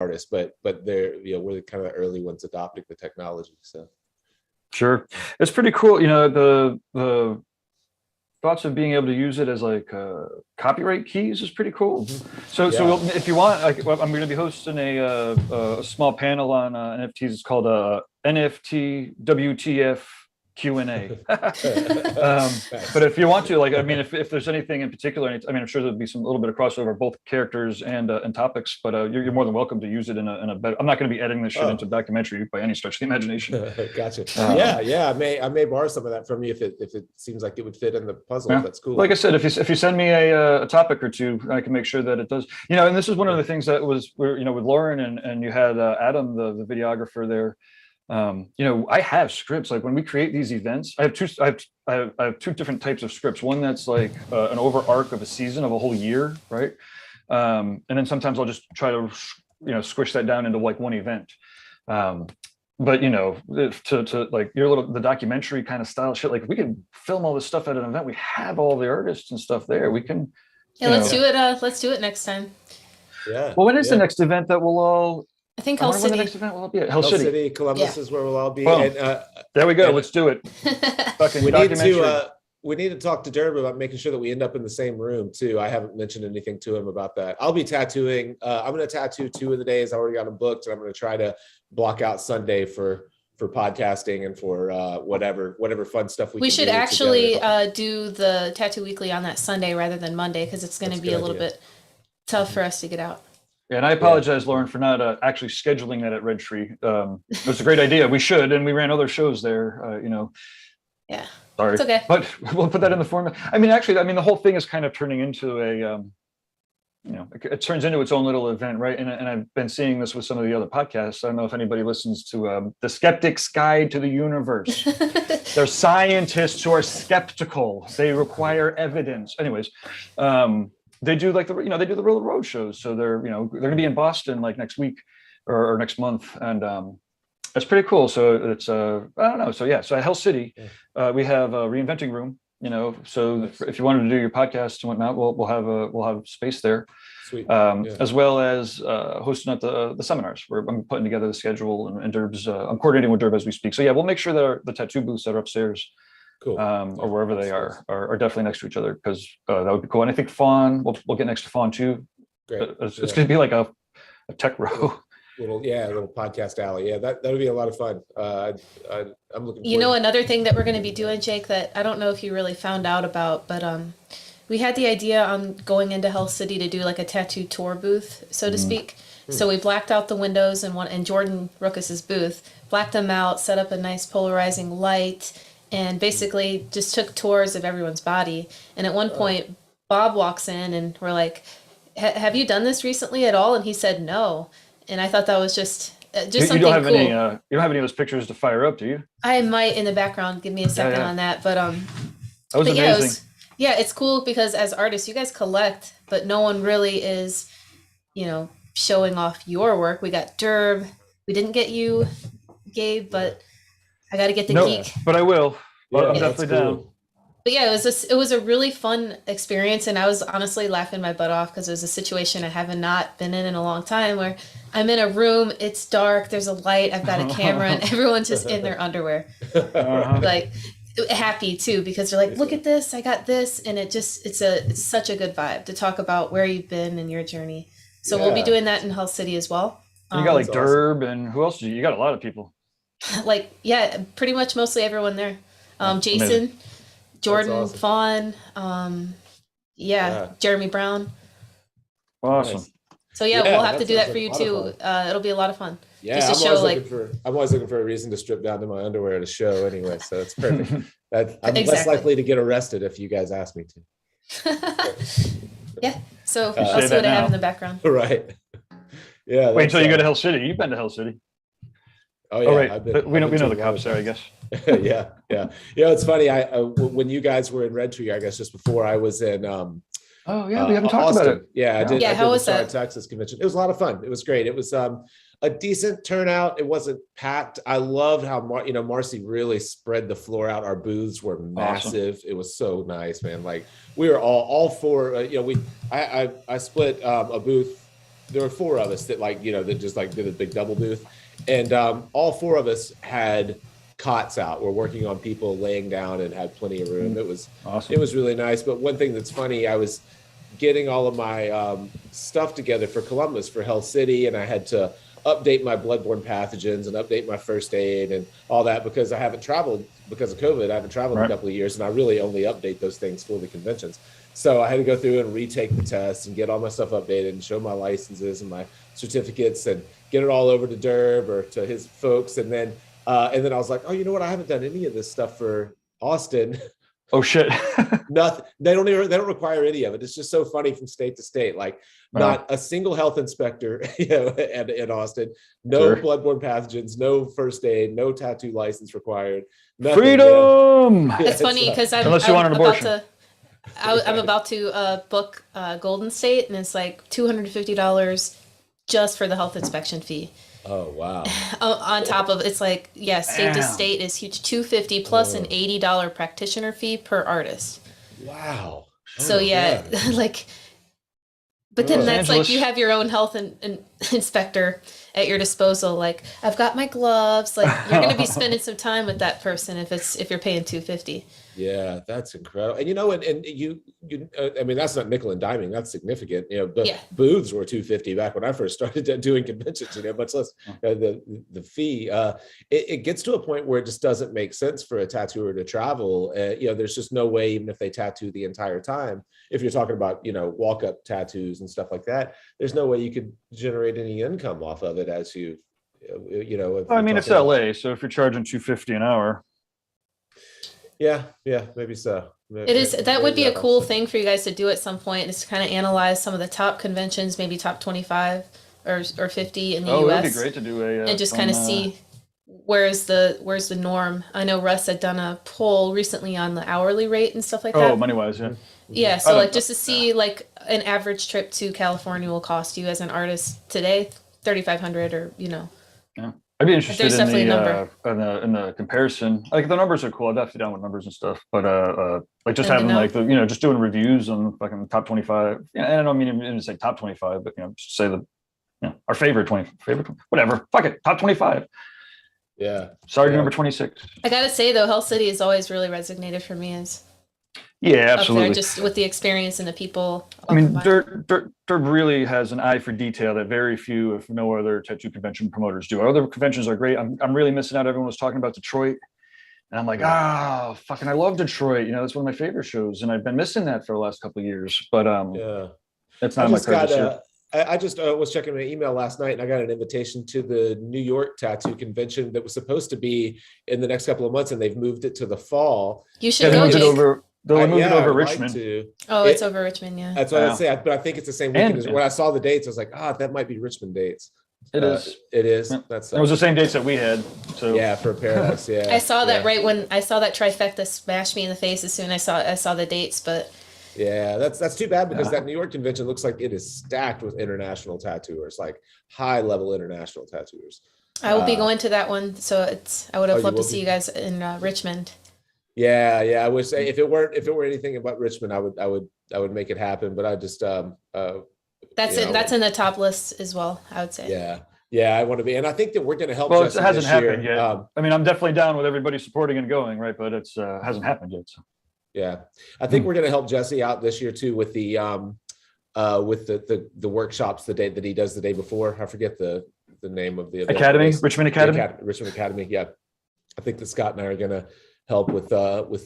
artists, but they're, we're kind of the early ones adopting the technology. So Sure, it's pretty cool. The thoughts of being able to use it as like copyright keys is pretty cool. So if you want, I'm going to be hosting a small panel on NFTs. It's called NFT WTF Q&A. But if you want to, if there's anything in particular, I'm sure there'll be a little bit of crossover, both characters and topics. But you're more than welcome to use it in a better. I'm not going to be editing this shit into documentary by any stretch of the imagination. Gotcha. I may borrow some of that from you if it seems like it would fit in the puzzle. Yeah. That's cool. Like I said, if you send me a topic or two, I can make sure that it does. And this is one of the things that was with Lauren and you had Adam, the videographer there. I have scripts. Like when we create these events, I have two different types of scripts. One that's like an over arc of a season of a whole year, right? And then sometimes I'll just try to squish that down into like one event. But to like the documentary kind of style shit, like we can film all this stuff at an event. We have all the artists and stuff there. We can. Yeah, let's do it. Let's do it next time. Yeah. Well, when is the next event that we'll all? I think Hell City. The next event will be at Hell City. Columbus is where we'll all be. Well, and, there we go. Let's do it. We need to talk to Derb about making sure that we end up in the same room too. I haven't mentioned anything to him about that. I'll be tattooing. I'm going to tattoo 2 of the days. I already got them booked, and I'm going to try to block out Sunday for podcasting and for whatever fun stuff we should actually do the Tattoo Weekly on that Sunday rather than Monday, because it's going to be a little bit tough for us to get out. Yeah, and I apologize, Lauren, for not actually scheduling that at Red Tree. It was a great idea. We should, and we ran other shows there. Yeah. Sorry, it's okay. But we'll put that in the format. The whole thing is kind of turning into a, it turns into its own little event, right? And I've been seeing this with some of the other podcasts. I don't know if anybody listens to The Skeptic's Guide to the Universe. They're scientists who are skeptical. They require evidence. Anyways. They do like they do the real road shows. So they're going to be in Boston like next week or next month. And that's pretty cool. So it's, I don't know. So yeah, so at Hell City, we have a reinventing room, so if you wanted to do your podcast and whatnot, we'll have space there. Sweet. As well as hosting at the seminars where I'm putting together the schedule and Derb's, I'm coordinating with Derb as we speak. So yeah, we'll make sure that the tattoo booths that are upstairs, cool, or wherever they are definitely next to each other, because that would be cool. And I think Fawn, we'll get next to Fawn too. Great. It's going to be like a tech row. Little podcast alley. Yeah, that would be a lot of fun. I'm looking. Another thing that we're going to be doing, Jake, that I don't know if you really found out about, but we had the idea on going into Hell City to do like a tattoo tour booth, so to speak. So we blacked out the windows and Jordan Ruckus's booth, blacked them out, set up a nice polarizing light, and basically just took tours of everyone's body. And at one point, Bob walks in and we're like, have you done this recently at all? And he said no. And I thought that was just something you don't have cool. You don't have any of those pictures to fire up, do you? I might in the background. Give me a second on that. But that was amazing. It's cool because as artists, you guys collect, but no one really is, showing off your work. We got Derb. We didn't get you, Gabe, but I got to get the geek. But I will. I'm definitely down. But yeah, it was a really fun experience, and I was honestly laughing my butt off because it was a situation I haven't not been in a long time, where I'm in a room, it's dark, there's a light, I've got a camera, and everyone's just in their underwear, like happy too, because they're like, look at this, I got this, and it's such a good vibe to talk about where you've been in your journey. So we'll be doing that in Hell City as well. You got like Derb, and who else? You got a lot of people. Pretty much mostly everyone there. Jason. Amazing. Jordan, awesome. Fawn, Jeremy Brown. Awesome. So we'll have to do that for you too. It'll be a lot of fun. Yeah, I'm always looking for a reason to strip down to my underwear at a show anyway, so it's perfect. I'm less likely to get arrested if you guys ask me to. Yeah, so I'll see what I have in the background. Right. Yeah. Wait until you go to Hell City. You've been to Hell City. Oh yeah, right. We know the cops there, I guess. yeah. It's funny. When you guys were in Red Tree, I guess just before I was in. We haven't talked about it. Yeah, I did. Yeah, how was that? Texas convention. It was a lot of fun. It was great. It was a decent turnout. It wasn't packed. I loved how Marcy really spread the floor out. Our booths were massive. Awesome. It was so nice, man. Like we were all four. I split a booth there were four of us that like, that just like did a big double booth. And all four of us had cots out. We're working on people laying down and had plenty of room. It was awesome. It was really nice. But one thing that's funny, I was getting all of my stuff together for Columbus, for Hell City, and I had to update my bloodborne pathogens and update my first aid and all that because I haven't traveled because of COVID. I haven't traveled in a couple of years, and I really only update those things for the conventions. So I had to go through and retake the tests and get all my stuff updated and show my licenses and my certificates and get it all over to Derb or to his folks. And then I was like, oh, you know what? I haven't done any of this stuff for Austin. Oh shit. Nothing. They don't require any of it. It's just so funny from state to state. Like not a single health inspector, in Austin, no bloodborne pathogens, no first aid, no tattoo license required. Nothing, freedom. It's funny because unless you want an abortion. I'm about to book Golden State, and it's like $250 just for the health inspection fee. Oh wow! On top of it's like state to state is huge, $250 plus an $80 practitioner fee per artist. Wow! So like, but then that's like you have your own health inspector at your disposal. Like I've got my gloves. Like you're going to be spending some time with that person if you're paying $250. Yeah, that's incredible. And and you I mean, that's not nickel and diming. That's significant. Booths were $250 back when I first started doing conventions. Much less the fee. It gets to a point where it just doesn't make sense for a tattooer to travel. There's just no way, even if they tattoo the entire time. If you're talking about walk up tattoos and stuff like that, there's no way you could generate any income off of it as you. I mean, it's LA, so if you're charging $250 an hour. Yeah, maybe so. It is. That would be a cool thing for you guys to do at some point, is to kind of analyze some of the top conventions, maybe top 25 or 50 in the US. Oh, that'd be great to do and just kind of see where's the norm. I know Russ had done a poll recently on the hourly rate and stuff like that. Oh, money wise, yeah. Yeah, so like just to see like an average trip to California will cost you as an artist today $3,500 or Yeah. I'd be interested in the comparison. Like the numbers are cool. I'm definitely down with numbers and stuff. But like just having like just doing reviews on fucking top 25. And I don't mean to say top 25, but just say our favorite whatever. Fuck it, top 25. Yeah. Sorry, number 26. I gotta say though, Hell City has always really resonated for me as absolutely. Up there, just with the experience and the people. I mean, Derb really has an eye for detail that very few, if no other, tattoo convention promoters do. Our other conventions are great. I'm really missing out. Everyone was talking about Detroit, and I'm like, fucking, I love Detroit. That's one of my favorite shows, and I've been missing that for the last couple of years. But it's not my card this year. I just was checking my email last night, and I got an invitation to the New York Tattoo Convention that was supposed to be in the next couple of months, and they've moved it to the fall. You should go. They'll move it over Richmond. It's over Richmond, yeah. That's what I'd say. But I think it's the same weekend. When I saw the dates, I was like, that might be Richmond dates. It is. It is. Yeah. It was the same dates that we had. So for Paradise. Yeah. I saw that right when I saw that trifecta smash me in the face as soon as I saw the dates, but. Yeah, that's too bad because that New York convention looks like it is stacked with international tattooers, like high level international tattooers. I will be going to that one, so I would have loved to see you guys in Richmond. Yeah, I would say if it were anything about Richmond, I would make it happen. But I just that's in the top list as well, I would say. Yeah, I want to be, and I think that we're going to help. Well, it hasn't happened yet. I mean, I'm definitely down with everybody supporting and going, right? But it's hasn't happened yet. So. Yeah, I think we're going to help Jesse out this year too with the workshops the day that he does the day before. I forget the name of the Academy, Richmond Academy. Richmond Academy. Yeah, I think that Scott and I are going to help with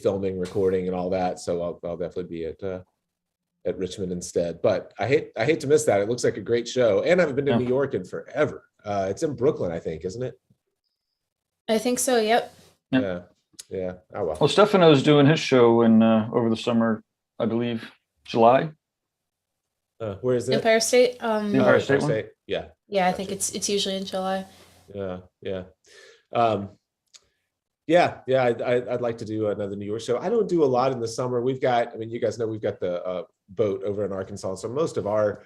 filming, recording, and all that. So I'll definitely be at Richmond instead. But I hate to miss that. It looks like a great show, and I haven't been to New York in forever. It's in Brooklyn, I think, isn't it? I think so. Yep. Yeah. Oh well. Well, Stefano's doing his show in over the summer, I believe, July. Where is it? Empire State. Empire State. Yeah. Yeah, I think it's usually in July. Yeah. I'd like to do another New York show. I don't do a lot in the summer. You guys know we've got the boat over in Arkansas. So most of our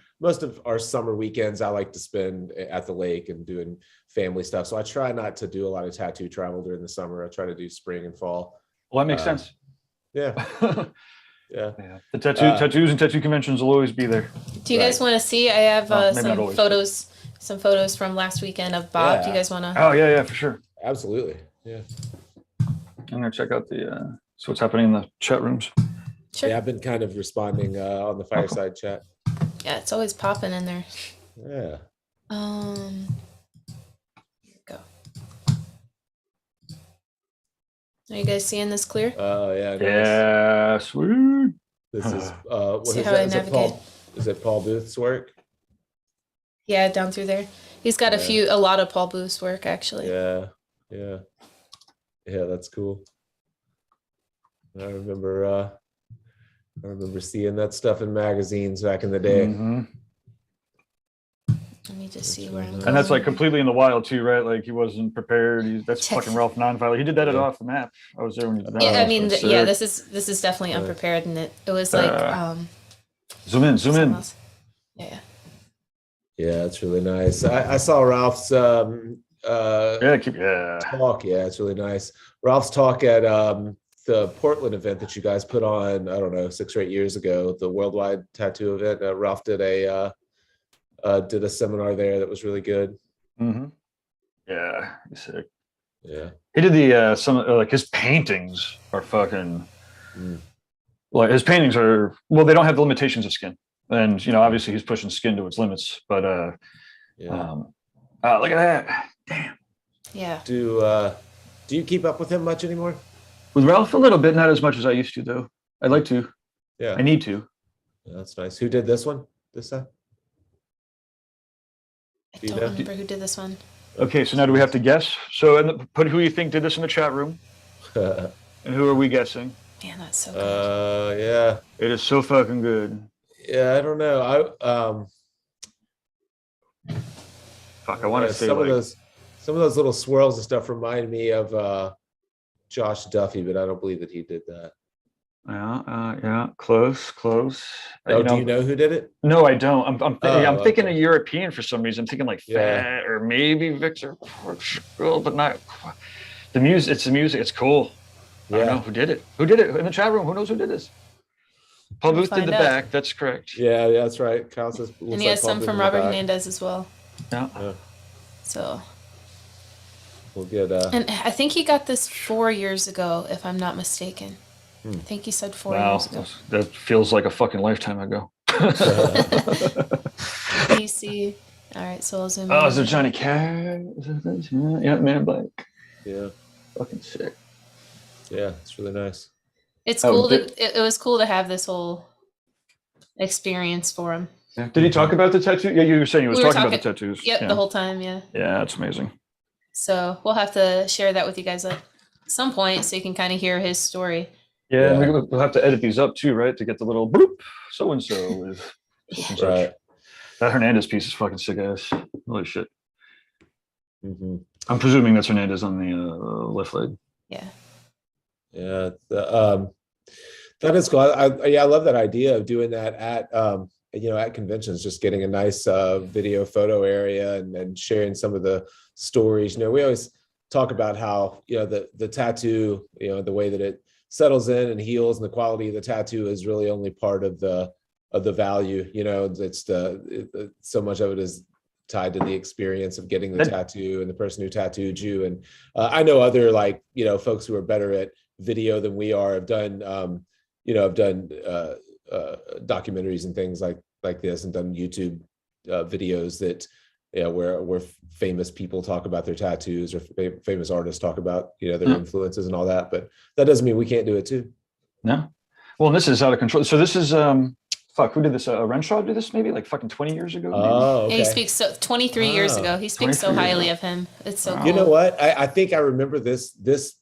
summer weekends I like to spend at the lake and doing family stuff. So I try not to do a lot of tattoo travel during the summer. I try to do spring and fall. Well, that makes sense. Yeah. Yeah. Yeah. The tattoos and tattoo conventions will always be there. Do you guys want to see? I have maybe not always, some photos from last weekend of Bob. Do you guys want to? Oh yeah, for sure. Absolutely. Yeah. I'm gonna check out the so what's happening in the chat rooms. Sure. Yeah, I've been kind of responding on the fireside chat. Yeah, it's always popping in there. Yeah. Go. Are you guys seeing this clear? Oh yeah. Nice. Yeah, sweet. This is what See is how that? I Is it navigate? Is it Paul Booth's work? Yeah, down through there. He's got a lot of Paul Booth's work actually. Yeah. That's cool. I remember seeing that stuff in magazines back in the day. Mm-hmm. Let me just see where I'm going. And that's like completely in the wild too, right? Like he wasn't prepared. That's fucking Ralph Nonviolent. He did that off the map. I was there when he did that. Yeah, I mean, this is definitely unprepared, and it was like zoom in. Yeah. Yeah, it's really nice. I saw Ralph's talk. Yeah, it's really nice. Ralph's talk at the Portland event that you guys put on, I don't know, 6 or 8 years ago, the worldwide tattoo event. Ralph did a seminar there that was really good. Mm-hmm. Yeah, he's sick. Yeah, he did the some like his paintings are fucking. Like his paintings are they don't have the limitations of skin, and obviously he's pushing skin to its limits. But look at that, damn. Yeah. Do you keep up with him much anymore? With Ralph, a little bit, not as much as I used to, though. I'd like to. Yeah, I need to. Yeah, that's nice. Who did this one this time? I don't remember who did this one. Okay, so now do we have to guess? So put who you think did this in the chat room, and who are we guessing? Man, that's so good. Yeah, it is so fucking good. Yeah, I don't know. I want to say some of those little swirls and stuff remind me of Josh Duffy, but I don't believe that he did that. Yeah, close. Oh, do you know who did it? No, I don't. I'm thinking okay. a European for some reason. I'm thinking like Fat or maybe Victor Portugal, but not the music. It's the music. It's cool. I don't know who did it. Who did it in the chat room? Who knows who did this? Paul Booth did the back. That's correct. Yeah, that's right. Kyle says, and he has some from Robert Hernandez as well. Yeah. So we'll get. And I think he got this 4 years ago, if I'm not mistaken. I think he said 4 years ago. That feels like a fucking lifetime ago. DC. All right, so I'll zoom in. Oh, is there Johnny Cash? Yeah, Man in Black. Yeah. Fucking sick. Yeah, it's really nice. It's cool. It was cool to have this whole experience for him. Yeah. Did he talk about the tattoo? Yeah, you were saying he was talking about the tattoos. Yep, the whole time. Yeah. Yeah, that's amazing. So we'll have to share that with you guys at some point, so you can kind of hear his story. Yeah, and we'll have to edit these up too, right? To get the little boop, so and so is. Right. That Hernandez piece is fucking sick ass. Holy shit. Mm-hmm. I'm presuming that's Hernandez on the left leg. Yeah. Yeah. That is cool. I love that idea of doing that at conventions, just getting a nice video photo area and sharing some of the stories. We always talk about how the tattoo, the way that it settles in and heals, and the quality of the tattoo is really only part of the value. It's so much of it is tied to the experience of getting the tattoo and the person who tattooed you. And I know other folks who are better at video than we are have done documentaries and things like this, and done YouTube videos that where famous people talk about their tattoos, or famous artists talk about their influences and all that. But that doesn't mean we can't do it too. No. Well, this is out of control. So this is who did this? Renshaw did this maybe like fucking 20 years ago? Maybe? Oh, okay. Yeah, he speaks 23 years ago. He speaks so highly of him. It's so cool. You know what? I think I remember this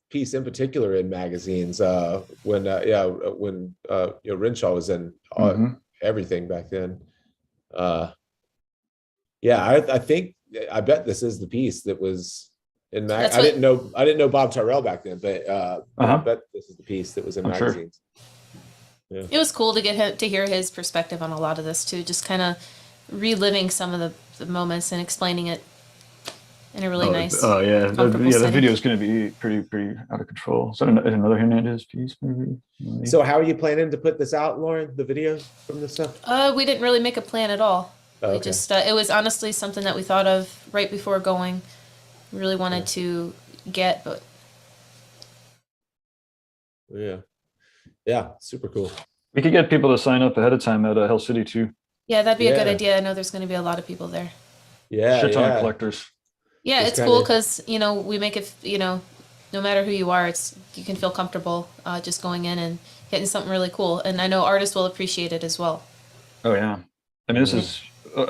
piece in particular in magazines when Renshaw was in everything back then. I bet this is the piece that was in I didn't know Bob Tyrrell back then, but I bet this is the piece that was in magazines. Sure. Yeah. It was cool to get him to hear his perspective on a lot of this too, just kind of reliving some of the moments and explaining it in a really nice. Oh yeah, comfortable the setting. video is going to be pretty out of control. Is that another Hernandez piece, maybe? So how are you planning to put this out, Lauren? The video from this stuff? We didn't really make a plan at all. Oh, We okay. just it was honestly something that we thought of right before going. We really wanted to get, but Yeah, super cool. We could get people to sign up ahead of time at Hell City too. yeah, that'd be a good Yeah. idea. I know there's going to be a lot of people there. Yeah, Shit ton of yeah. collectors. Yeah, Just it's cool kinda- because we make it. No matter who you are, you can feel comfortable just going in and getting something really cool. And I know artists will appreciate it as well. Oh yeah, I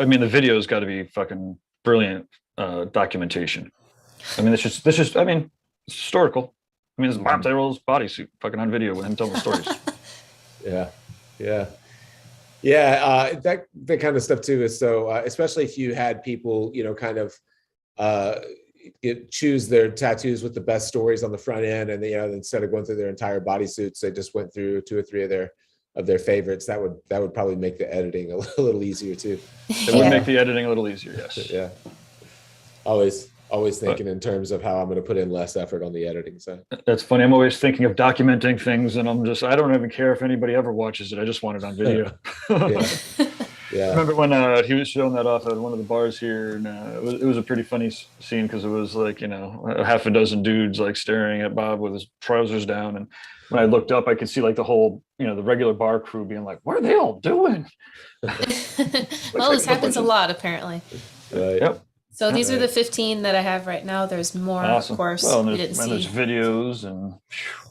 mean the video's got to be fucking brilliant documentation. I mean this is it's historical. I mean, it's Bob Tyrrell's bodysuit fucking on video with him telling the stories. Yeah. That kind of stuff too is so, especially if you had people, kind of choose their tattoos with the best stories on the front end, and instead of going through their entire bodysuits, they just went through 2 or 3 of their favorites. That would probably make the editing a little easier too. It would make the editing a little easier. Yes. Yeah. Always thinking in terms of how I'm going to put in less effort on the editing side. That's funny. I'm always thinking of documenting things, and I don't even care if anybody ever watches it. I just want it on video. Yeah. I remember when he was showing that off at one of the bars here, and it was a pretty funny scene because it was like a half a dozen dudes like staring at Bob with his trousers down, and when I looked up, I could see like the whole the regular bar crew being like, "What are they all doing?" Well, this happens a lot apparently. Right. Yep. So these are the 15 that I have right now. There's more, Awesome. of course, Well, we didn't there's see. videos and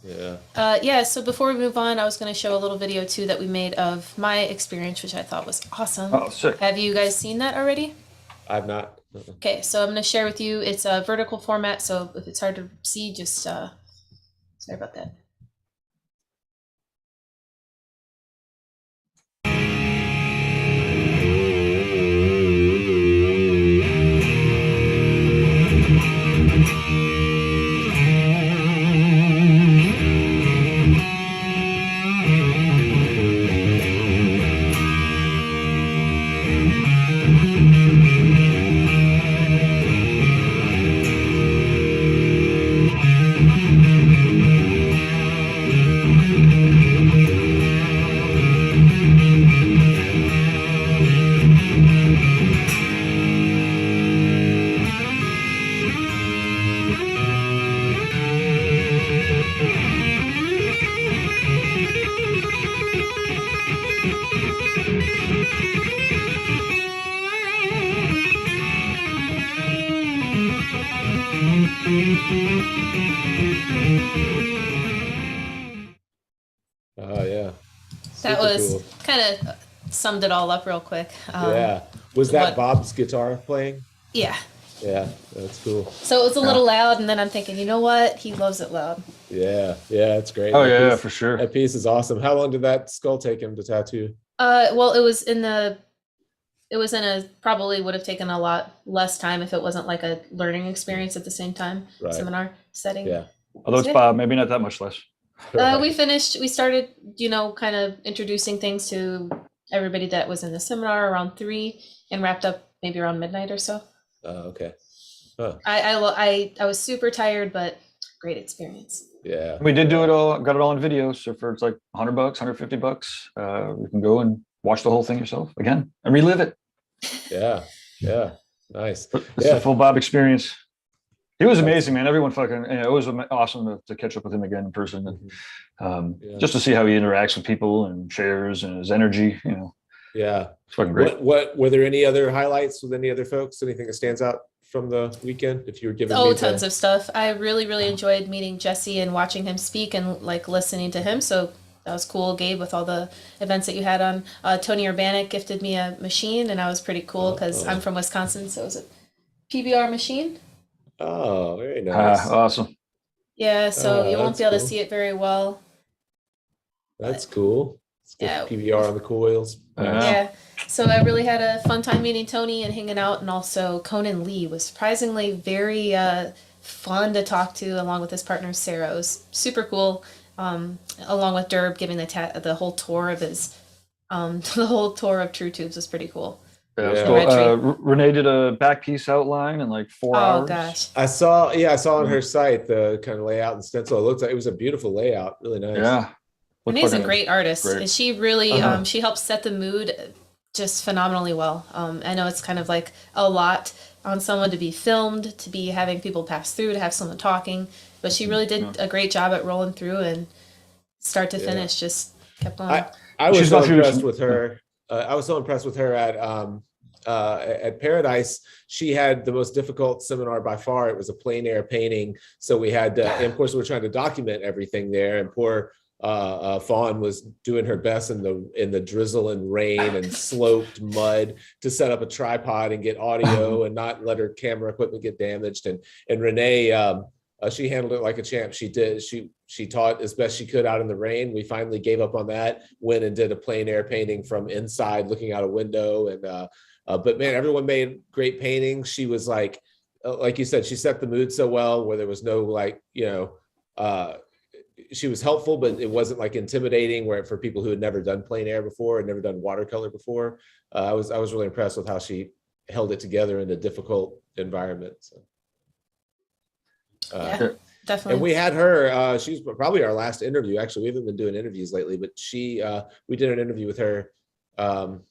Yeah. So before we move on, I was going to show a little video too that we made of my experience, which I thought was awesome. oh, sick. Have you guys seen that already? I've not. Okay, so I'm going to share with you. It's a vertical format, so if it's hard to see, just sorry about that. Oh yeah. That Super was cool. kind of summed it all up real quick. Yeah. Was that what- Bob's guitar playing? Yeah. Yeah, that's cool. So it was a little loud, and then I'm thinking, you know what? He loves it loud. Yeah, it's great. Oh That yeah, piece- for sure. That piece is awesome. How long did that skull take him to tattoo? Well, it was in a probably would have taken a lot less time if it wasn't like a learning experience at the same time, Right. seminar setting. Yeah. Although it's Yeah. Bob, maybe not that much less. We started, kind of introducing things to everybody that was in the seminar around 3 and wrapped up maybe around midnight or so. Okay. Huh. I was super tired, but great experience. Yeah. We did do it all, got it all on video. So for it's like $100, $150, you can go and watch the whole thing yourself again and relive it. Yeah. Nice. It's a full Bob experience. He was amazing, man. Everyone fucking, it was awesome to catch up with him again in person, and just to see how he interacts with people and shares and his energy. Yeah. It's fucking great. What were there any other highlights with any other folks? Anything that stands out from the weekend? If you were given Tons of stuff. I really, really enjoyed meeting Jesse and watching him speak and like listening to him. So that was cool. Gabe, with all the events that you had on. Tony Urbanic gifted me a machine, and I was pretty cool because I'm from Wisconsin, so it was a PBR machine. Oh, very nice. Awesome. Yeah, so you won't that's be able to cool. see it very well. That's cool. Let's get Yeah. PBR on the coils. Yeah. Yeah. So I really had a fun time meeting Tony and hanging out, and also Conan Lee was surprisingly very fun to talk to, along with his partner Sarah. It was super cool. Along with Derb giving the whole tour of his the whole tour of True Tubes was pretty cool. Yeah, it was Yeah. cool. Retry. Renee did a back piece outline in like 4 hours. Oh gosh. I saw on her site the kind of layout and stencil. It looked like it was a beautiful layout, really nice. Yeah. Renee's a great artist. great. And she really Uh-huh. she helps set the mood just phenomenally well. I know it's kind of like a lot on someone to be filmed, to be having people pass through, to have someone talking, but she really did a great job at rolling through and start to finish, just kept going. I was She's so gone through impressed some- with her. I was so impressed with her at Paradise. She had the most difficult seminar by far. It was a plein air painting, so we had and of course we're trying to document everything there. And poor Fawn was doing her best in the drizzle and rain and sloped mud to set up a tripod and get audio and not let her camera equipment get damaged. And Renee, she handled it like a champ. She did. She taught as best she could out in the rain. We finally gave up on that, went and did a plein air painting from inside looking out a window. And but man, everyone made great paintings. She was like you said, she set the mood so well where there was no she was helpful, but it wasn't like intimidating where for people who had never done plein air before and never done watercolor before. I was really impressed with how she held it together in a difficult environment. So. Yeah, definitely. And we had her. She's probably our last interview. Actually, we haven't been doing interviews lately, but we did an interview with her on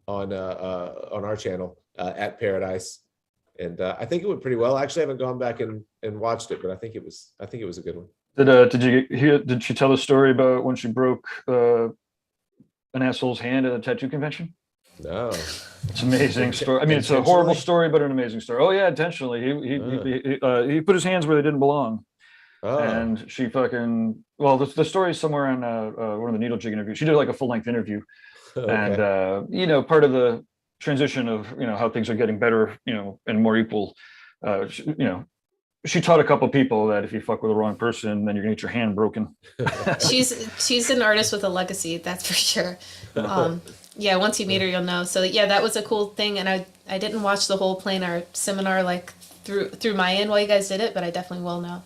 our channel at Paradise, and I think it went pretty well. Actually, I haven't gone back and watched it, but I think it was a good one. Did she tell the story about when she broke an asshole's hand at a tattoo convention? No. It's an amazing story. I mean, it's a horrible story, but an amazing story. Oh yeah, intentionally. He put his hands where they didn't belong. Oh. And she the story is somewhere on one of the needle jig interviews. She did like a full-length interview. Okay. And part of the transition of how things are getting better, and more equal, she taught a couple people that if you fuck with the wrong person, then you're gonna get your hand broken. She's an artist with a legacy, that's for sure. Yeah, once you meet her, you'll know. So yeah, that was a cool thing, and I didn't watch the whole plein air seminar like through my end while you guys did it, but I definitely will now.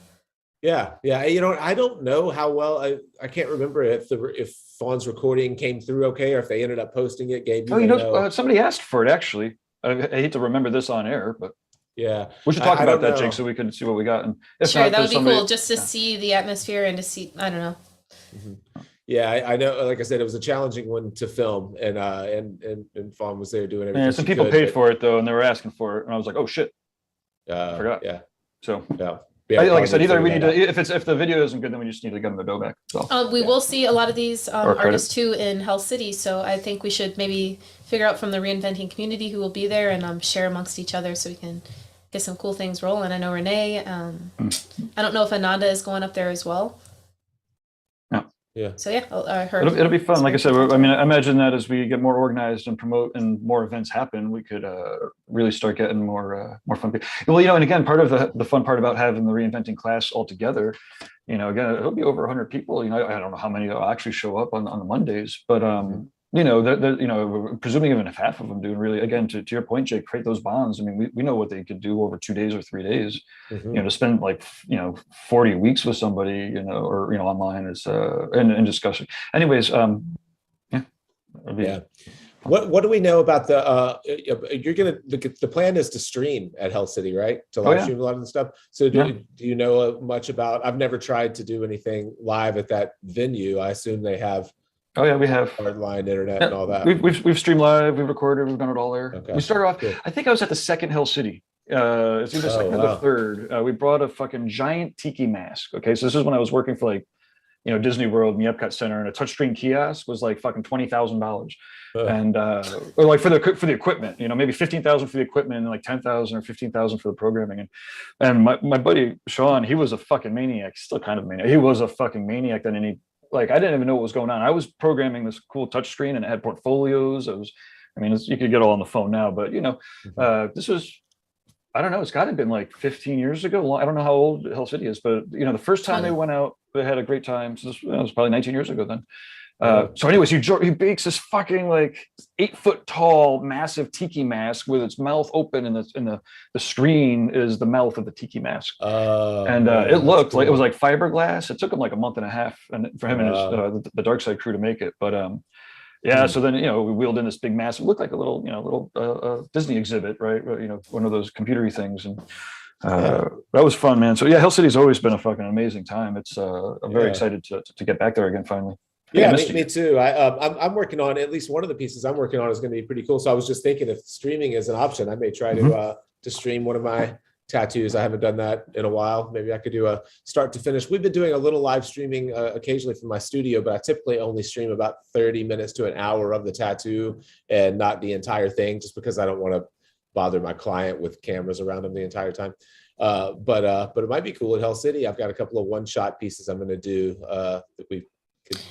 Yeah. I don't know how well. I can't remember if Fawn's recording came through okay, or if they ended up posting it. Gabe, somebody asked for it actually. I hate to remember this on air, but yeah, we should talk about that, Jake, so we can see what we got. And if sure, not, that would be cool just to see the atmosphere and to see. I don't know. Mm-hmm. Yeah, I know. Like I said, it was a challenging one to film, and Fawn was there doing everything. Yeah, some people paid for it though, and they were asking for it, and I was like, oh shit, I forgot. Yeah. So yeah. Like I said, either we need to, if the video isn't good, then we just need to get them the dough back. So we will see a lot of these artists too in Hell City, so I think we should maybe figure out from the reinventing community who will be there and share amongst each other so we can get some cool things rolling. I know Renee. I don't know if Ananda is going up there as well. Yeah. So yeah, I heard it'll be fun. Like I said, I mean, I imagine that as we get more organized and promote and more events happen, we could really start getting more fun people. Well, and again, part of the fun part about having the reinventing class all together, again, it'll be over 100 people. I don't know how many will actually show up on the Mondays, but presuming even if half of them do, really, again, to your point, Jake, create those bonds. I mean, we know what they could do over 2 days or 3 days. To spend 40 weeks with somebody, or online is and discussion. Anyways, yeah. What do we know about the plan is to stream at Hell City, right? To live stream a lot of the stuff. So do you know much about? I've never tried to do anything live at that venue. I assume they have. Oh yeah, we have hardline internet and all that. We've streamed live, we've recorded, we've done it all there. Okay. We started off. Cool. I think I was at the second Hell City. It's either second or the third. We brought a fucking giant Tiki Mask. Okay, so this is when I was working for Disney World and the Epcot Center, and a touchscreen kiosk was like fucking $20,000, and or like for the equipment, maybe $15,000 for the equipment and like $10,000 or $15,000 for the programming. And my buddy Sean, he was a fucking maniac, still kind of a maniac. He was a fucking maniac then, and I didn't even know what was going on. I was programming this cool touchscreen and it had portfolios. You could get all on the phone now, but this was, I don't know, it's got to have been like 15 years ago. I don't know how old Hell City is, but the first time they went out, they had a great time. So this was probably 19 years ago then. So anyways, he bakes this fucking 8-foot tall, massive Tiki Mask with its mouth open, and the screen is the mouth of the Tiki Mask. And it looked cool. Like it was like fiberglass. It took him like a month and a half, and for him and his the Dark Side crew to make it. But Yeah, so then, we wheeled in this big mass. It looked like a little Disney exhibit, right? One of those computery things. And that was fun, man. So yeah, Hill City's always been a fucking amazing time. I'm very excited to get back there again finally. Yeah, me too. I'm working on at least one of the pieces I'm working on is going to be pretty cool. So I was just thinking if streaming is an option, I may try to stream one of my tattoos. I haven't done that in a while. Maybe I could do a start to finish. We've been doing a little live streaming occasionally from my studio, but I typically only stream about 30 minutes to an hour of the tattoo and not the entire thing, just because I don't want to bother my client with cameras around them the entire time. But it might be cool at Hell City. I've got a couple of one-shot pieces I'm going to do that we.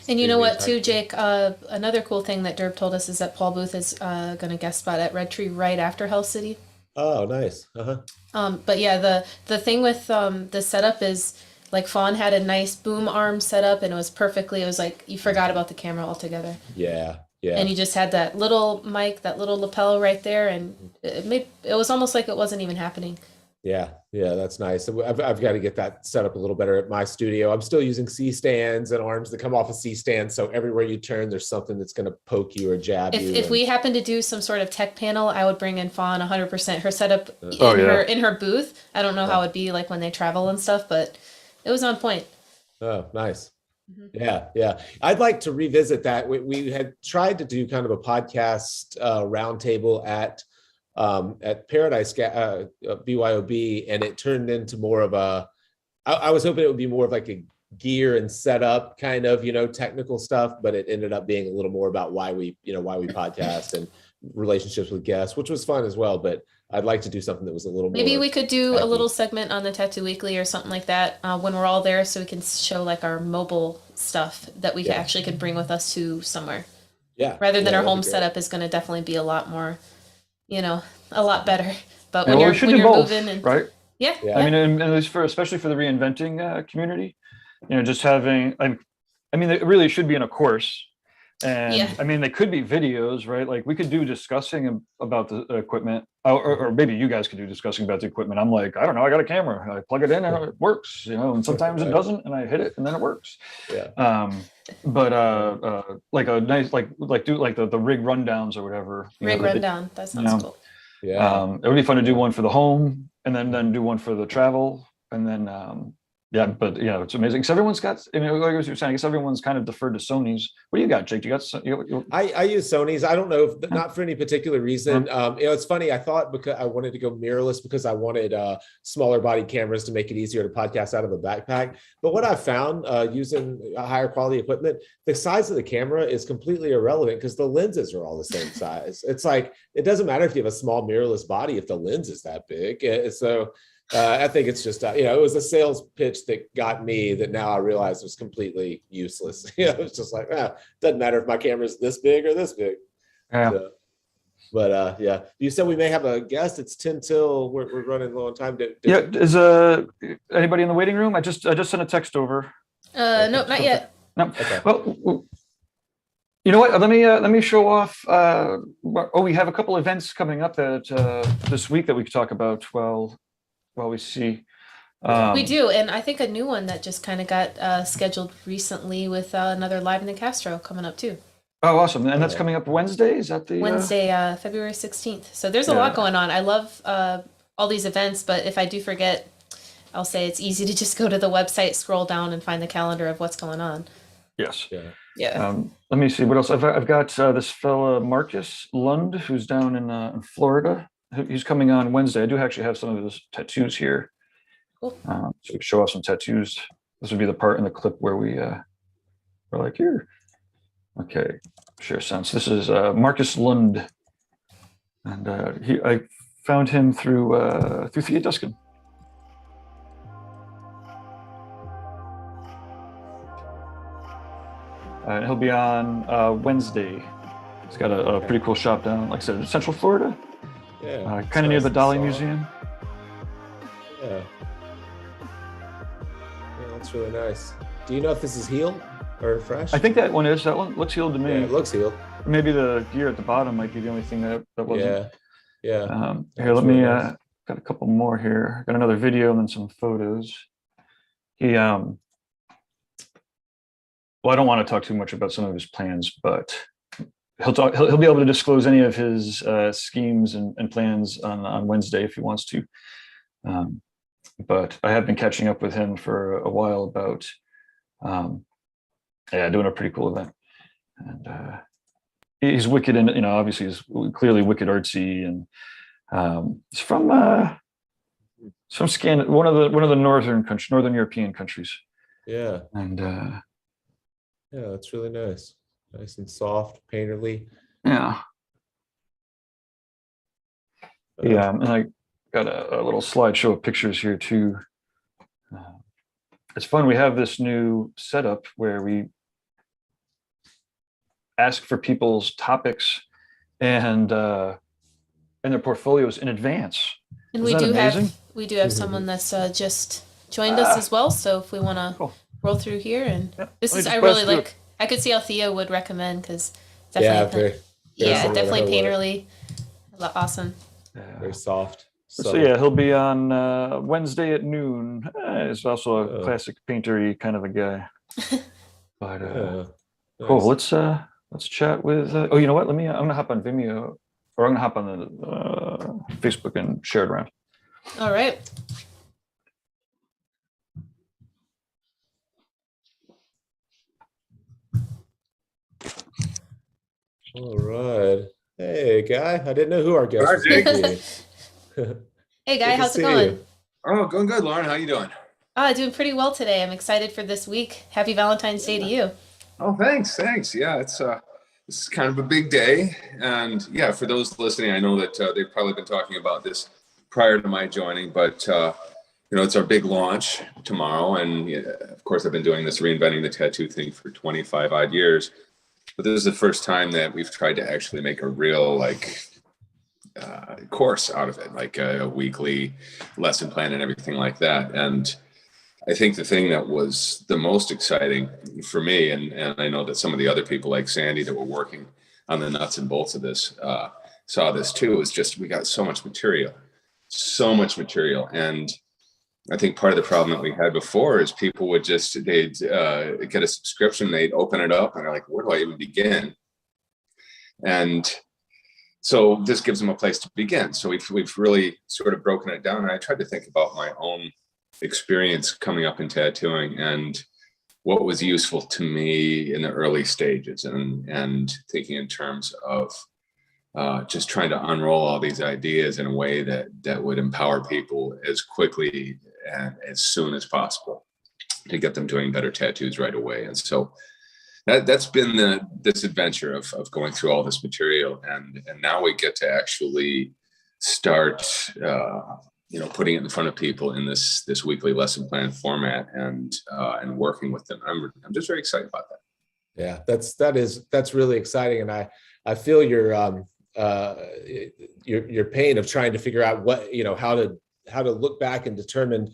And you know what, too, Jake? Another cool thing that Derb told us is that Paul Booth is going to guest spot at Red Tree right after Hell City. Oh, nice. But yeah, the thing with the setup is like Fawn had a nice boom arm setup, and it was like you forgot about the camera altogether. Yeah. And you just had that little mic, that little lapel right there, and it was almost like it wasn't even happening. Yeah, that's nice. I've got to get that set up a little better at my studio. I'm still using C-stands and arms that come off a C-stand, so everywhere you turn, there's something that's going to poke you or jab you. If we happen to do some sort of tech panel, I would bring in Fawn 100%. Her setup in her booth. I don't know how it'd be like when they travel and stuff, but it was on point. Oh, nice. Yeah. I'd like to revisit that. We had tried to do kind of a podcast roundtable at Paradise BYOB, and it turned into more of I was hoping it would be more of like a gear and setup kind of, technical stuff, but it ended up being a little more about why we podcast and relationships with guests, which was fun as well. But I'd like to do something that was a little more. Maybe we could do a little segment on the Tattoo Weekly or something like that when we're all there, so we can show like our mobile stuff that we actually could bring with us to somewhere. Yeah. Rather than our home setup is going to definitely be a lot more, a lot better. But when you're moving and right. Yeah. I mean, and at least especially for the reinventing community, just having, it really should be in a course. And I mean, they could be videos, right? Like we could do discussing about the equipment, or maybe you guys could do discussing about the equipment. I'm like, I don't know, I got a camera, I plug it in and it works, and sometimes it doesn't, and I hit it and then it works. Yeah. But like a nice, like do like the rig rundowns or whatever. Rig rundown, that sounds cool. Yeah. It would be fun to do one for the home and then do one for the travel, and then it's amazing because everyone's got. Like I was saying, I guess everyone's kind of deferred to Sony's. What do you got, Jake? You got? I use Sony's. I don't know, not for any particular reason. It's funny. I thought because I wanted to go mirrorless because I wanted smaller body cameras to make it easier to podcast out of a backpack. But what I found using higher quality equipment, the size of the camera is completely irrelevant because the lenses are all the same size. It's like it doesn't matter if you have a small mirrorless body if the lens is that big. So. I think it's just, it was a sales pitch that got me that now I realize was completely useless. It's just like, doesn't matter if my camera's this big or this big. Yeah. So, but you said we may have a guest. It's 10 till we're running low on time. Is anybody in the waiting room? I just sent a text over. No, not yet. No. Okay. Well, you know what? Let me show off. We have a couple events coming up that this week that we could talk about. Well, we see. We do, and I think a new one that just kind of got scheduled recently with another Live in the Castro coming up too. Oh, awesome! And that's coming up Wednesday. Is that the Wednesday, February 16th? So there's a lot going on. I love all these events, but if I do forget, I'll say it's easy to just go to the website, scroll down, and find the calendar of what's going on. Yes. Yeah. Let me see what else. I've got this fella Marcus Lund, who's down in Florida. He's coming on Wednesday. I do actually have some of his tattoos here. Cool. So we can show off some tattoos. This would be the part in the clip where we're like, here. Okay, share sense. This is Marcus Lund. And I found him through Thea Duskin. And he'll be on Wednesday. He's got a pretty cool shop down, like I said, in Central Florida. Yeah, kind of near the Dolly Museum. Yeah, that's really nice. Do you know if this is healed or fresh? I think that one looks healed to me. Yeah, it looks healed. Maybe the gear at the bottom might be the only thing that wasn't. Yeah. Here, let me got a couple more here. Got another video and then some photos. Well, I don't want to talk too much about some of his plans, but he'll be able to disclose any of his schemes and plans on Wednesday if he wants to. But I have been catching up with him for a while about doing a pretty cool event. And he's wicked, and obviously he's clearly wicked artsy, and he's from one of the northern European countries. Yeah. And yeah, that's really nice. Nice and soft, painterly. Yeah. Yeah, and I got a little slideshow of pictures here too. It's fun. We have this new setup where we ask for people's topics and their portfolios in advance. And Isn't that we do have someone that's just joined us as well. So if we want to roll through here, and I could see how Theo would recommend, because definitely, definitely painterly, awesome. Very soft. So yeah, he'll be on Wednesday at noon. He's also a classic paintery kind of a guy. But nice. Cool. Let's chat with. You know what? I'm gonna hop on Vimeo, or I'm gonna hop on the Facebook and share it around. All right. All right. Hey, Guy. I didn't know who our guest was going to be. Hey, Guy. How's it going? You. Oh, going good, Lauren. How you doing? Doing pretty well today. I'm excited for this week. Happy Valentine's Day to you. Oh, thanks. Yeah, it's this is kind of a big day, and yeah, for those listening, I know that they've probably been talking about this prior to my joining, but it's our big launch tomorrow, and of course, I've been doing this reinventing the tattoo thing for 25 odd years. But this is the first time that we've tried to actually make a real course out of it, like a weekly lesson plan and everything like that. And I think the thing that was the most exciting for me, and I know that some of the other people like Sandy that were working on the nuts and bolts of this saw this too, is just we got so much material. And I think part of the problem that we had before is people would they'd get a subscription, they'd open it up, and they're like, where do I even begin? And so this gives them a place to begin. So we've really sort of broken it down. And I tried to think about my own experience coming up in tattooing and what was useful to me in the early stages, and thinking in terms of just trying to unroll all these ideas in a way that would empower people as quickly and as soon as possible to get them doing better tattoos right away. And so that's been this adventure of going through all this material, and now we get to actually start putting it in front of people in this weekly lesson plan format, and working with them. I'm just very excited about that. Yeah, that's really exciting, and I feel your pain of trying to figure out what, how to look back and determine,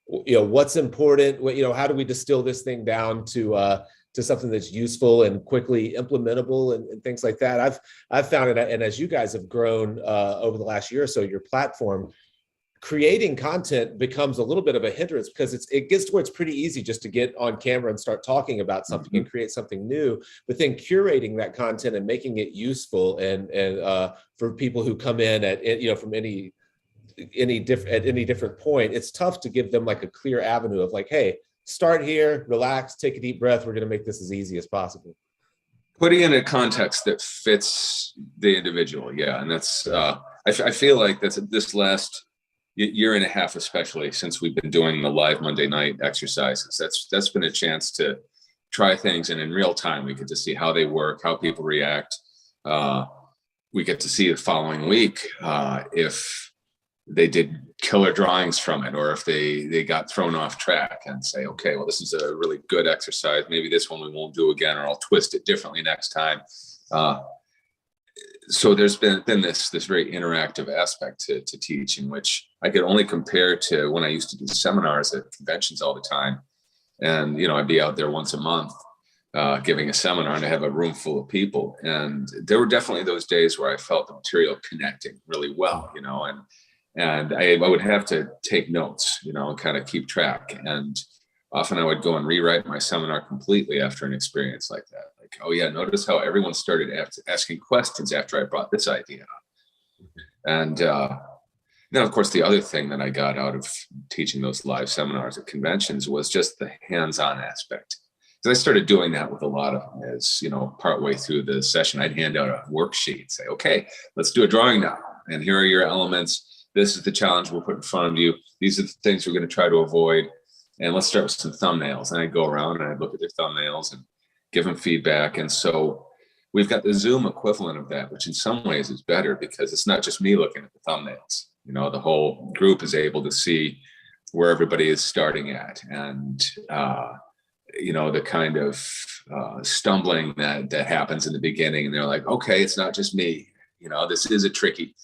what's important. How do we distill this thing down to something that's useful and quickly implementable and things like that. I've found it, and as you guys have grown over the last year or so, your platform, creating content becomes a little bit of a hindrance, because it gets to where it's pretty easy just to get on camera and start talking about something and create something new. But then curating that content and making it useful and for people who come in from any different point, it's tough to give them like a clear avenue of like, hey, start here, relax, take a deep breath. We're going to make this as easy as possible. Putting in a context that fits the individual. Yeah. And that's, I feel like that's this last year and a half, especially since we've been doing the live Monday night exercises, that's been a chance to try things. And in real time, we get to see how they work, how people react. We get to see the following week if they did killer drawings from it, or if they got thrown off track, and say, okay, well, this is a really good exercise. Maybe this one we won't do again, or I'll twist it differently next time. So there's been this very interactive aspect to teaching, which I could only compare to when I used to do seminars at conventions all the time. And, I'd be out there once a month giving a seminar, and I have a room full of people. And there were definitely those days where I felt the material connecting really well, and I would have to take notes, and kind of keep track. And often I would go and rewrite my seminar completely after an experience like that. Like, oh yeah, notice how everyone started asking questions after I brought this idea up. And then, of course, the other thing that I got out of teaching those live seminars at conventions was just the hands-on aspect. Because I started doing that with a lot of them. As partway through the session, I'd hand out a worksheet, say, okay, let's do a drawing now. And here are your elements. This is the challenge we'll put in front of you. These are the things we're going to try to avoid. And let's start with some thumbnails. And I'd go around and I'd look at their thumbnails and give them feedback. And so we've got the Zoom equivalent of that, which in some ways is better because it's not just me looking at the thumbnails. The whole group is able to see where everybody is starting at, and the kind of stumbling that happens in the beginning, and they're like, okay, it's not just me. This is a tricky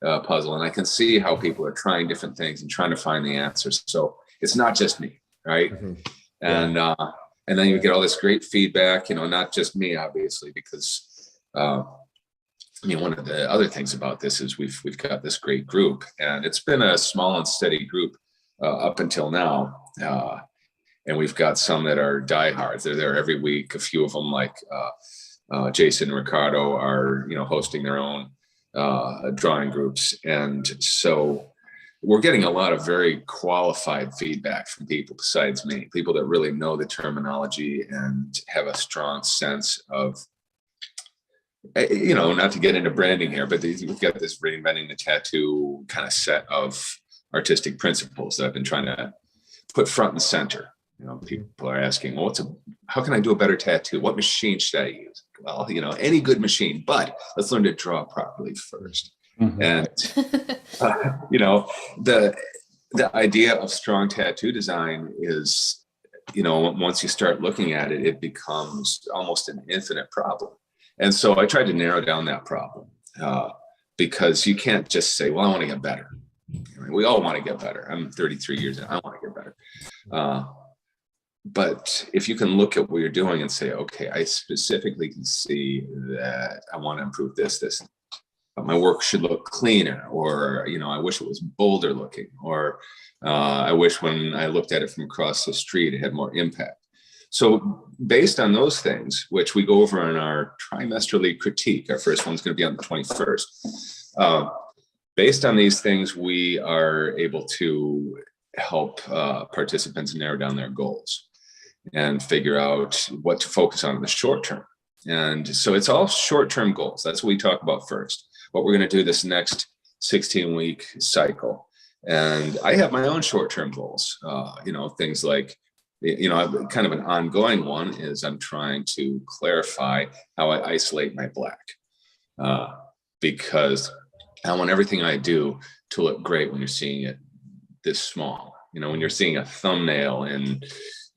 puzzle, and I can see how people are trying different things and trying to find the answers. So it's not just me, right? Mm-hmm. Yeah. And then you get all this great feedback. Not just me, obviously, because one of the other things about this is we've got this great group, and it's been a small and steady group up until now. And we've got some that are diehards. They're there every week. A few of them, like Jason and Ricardo, are hosting their own drawing groups, and so we're getting a lot of very qualified feedback from people besides me, people that really know the terminology and have a strong sense of, not to get into branding here, but we've got this reinventing the tattoo kind of set of artistic principles that I've been trying to put front and center. People are asking, well, how can I do a better tattoo? What machine should I use? Well, any good machine, but let's learn to draw properly first. Mm-hmm. And, the idea of strong tattoo design is, once you start looking at it, it becomes almost an infinite problem. And so I tried to narrow down that problem because you can't just say, well, I want to get better. We all want to get better. I'm 33 years in, I want to get better. But if you can look at what you're doing and say, okay, I specifically can see that I want to improve this, my work should look cleaner, or, I wish it was bolder looking, or I wish when I looked at it from across the street, it had more impact. So based on those things, which we go over in our trimesterly critique, our first one's going to be on the 21st. Based on these things, we are able to help participants narrow down their goals and figure out what to focus on in the short term. And so it's all short-term goals. That's what we talk about first, what we're going to do this next 16-week cycle. And I have my own short-term goals, things like, kind of an ongoing one is I'm trying to clarify how I isolate my black, because I want everything I do to look great when you're seeing it this small. When you're seeing a thumbnail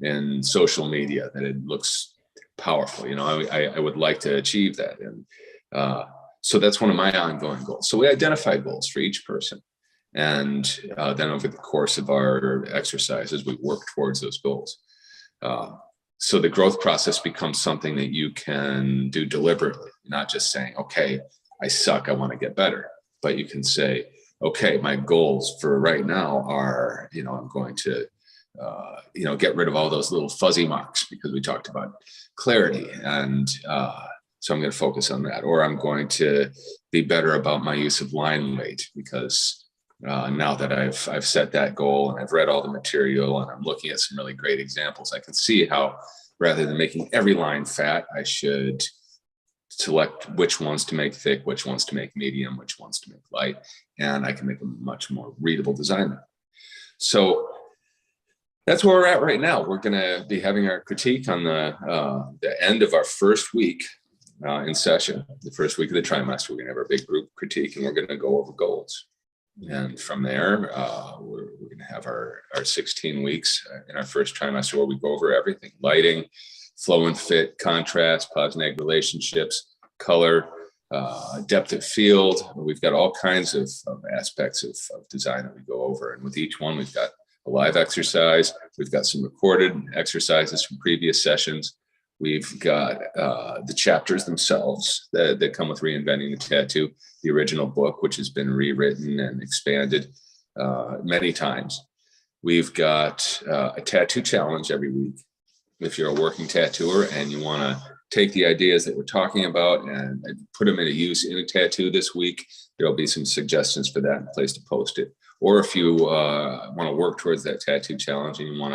in social media, that it looks powerful. I would like to achieve that. And so that's one of my ongoing goals. So we identify goals for each person. And then over the course of our exercises, we work towards those goals. So the growth process becomes something that you can do deliberately, not just saying, okay, I suck, I want to get better. But you can say, okay, my goals for right now are, I'm going to, get rid of all those little fuzzy marks, because we talked about clarity. And so I'm going to focus on that. Or I'm going to be better about my use of line weight, because now that I've set that goal and I've read all the material and I'm looking at some really great examples, I can see how rather than making every line fat, I should select which ones to make thick, which ones to make medium, which ones to make light, and I can make a much more readable design. So that's where we're at right now. We're going to be having our critique on the end of our first week in session, the first week of the trimester. We're going to have our big group critique, and we're going to go over goals. And from there, we're going to have our 16 weeks in our first trimester, where we go over everything: lighting, flow and fit, contrast, pos-neg relationships, color, depth of field. We've got all kinds of aspects of design that we go over. And with each one, we've got a live exercise. We've got some recorded exercises from previous sessions. We've got the chapters themselves that come with Reinventing the Tattoo, the original book, which has been rewritten and expanded many times. We've got a tattoo challenge every week. If you're a working tattooer and you want to take the ideas that we're talking about and put them into use in a tattoo this week, there'll be some suggestions for that, and a place to post it. Or if you want to work towards that tattoo challenge and you want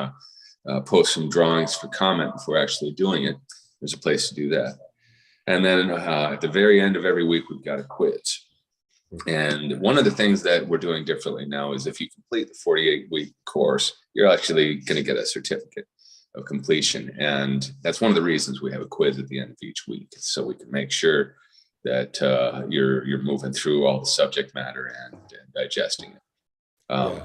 to post some drawings for comment before actually doing it, there's a place to do that. And then at the very end of every week, we've got a quiz. And one of the things that we're doing differently now is if you complete the 48-week course, you're actually going to get a certificate of completion. And that's one of the reasons we have a quiz at the end of each week, so we can make sure that you're moving through all the subject matter and digesting it. And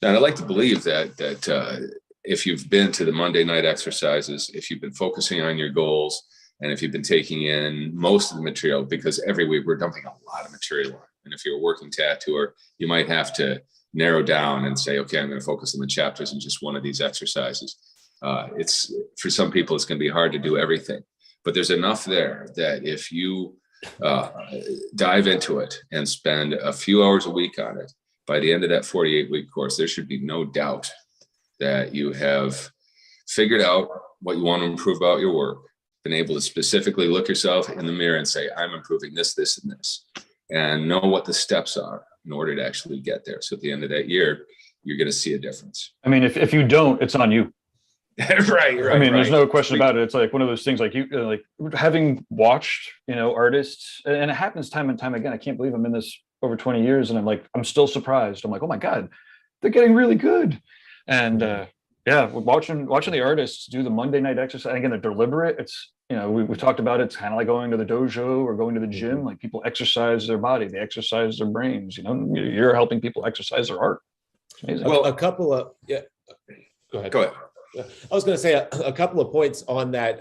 I like to believe that if you've been to the Monday night exercises, if you've been focusing on your goals, and if you've been taking in most of the material, because every week we're dumping a lot of material on. And if you're a working tattooer, you might have to narrow down and say, okay, I'm going to focus on the chapters in just one of these exercises. It's for some people, it's going to be hard to do everything, but there's enough there that if you dive into it and spend a few hours a week on it, by the end of that 48-week course, there should be no doubt that you have figured out what you want to improve about your work, been able to specifically look yourself in the mirror and say, I'm improving this, this, and this, and know what the steps are in order to actually get there. So at the end of that year, you're going to see a difference. I mean, if you don't, it's on you. right. I mean, there's no question about it. It's like one of those things, like you, like having watched, artists, and it happens time and time again. I can't believe I'm in this over 20 years, and I'm still surprised. I'm like, oh my God, they're getting really good. And watching the artists do the Monday night exercise, again, they're deliberate. It's, we've talked about it. It's kind of like going to the dojo or going to the gym. Like, people exercise their body, they exercise their brains. You're helping people exercise their art. It's amazing. Well, a couple of Go ahead. I was going to say a couple of points on that.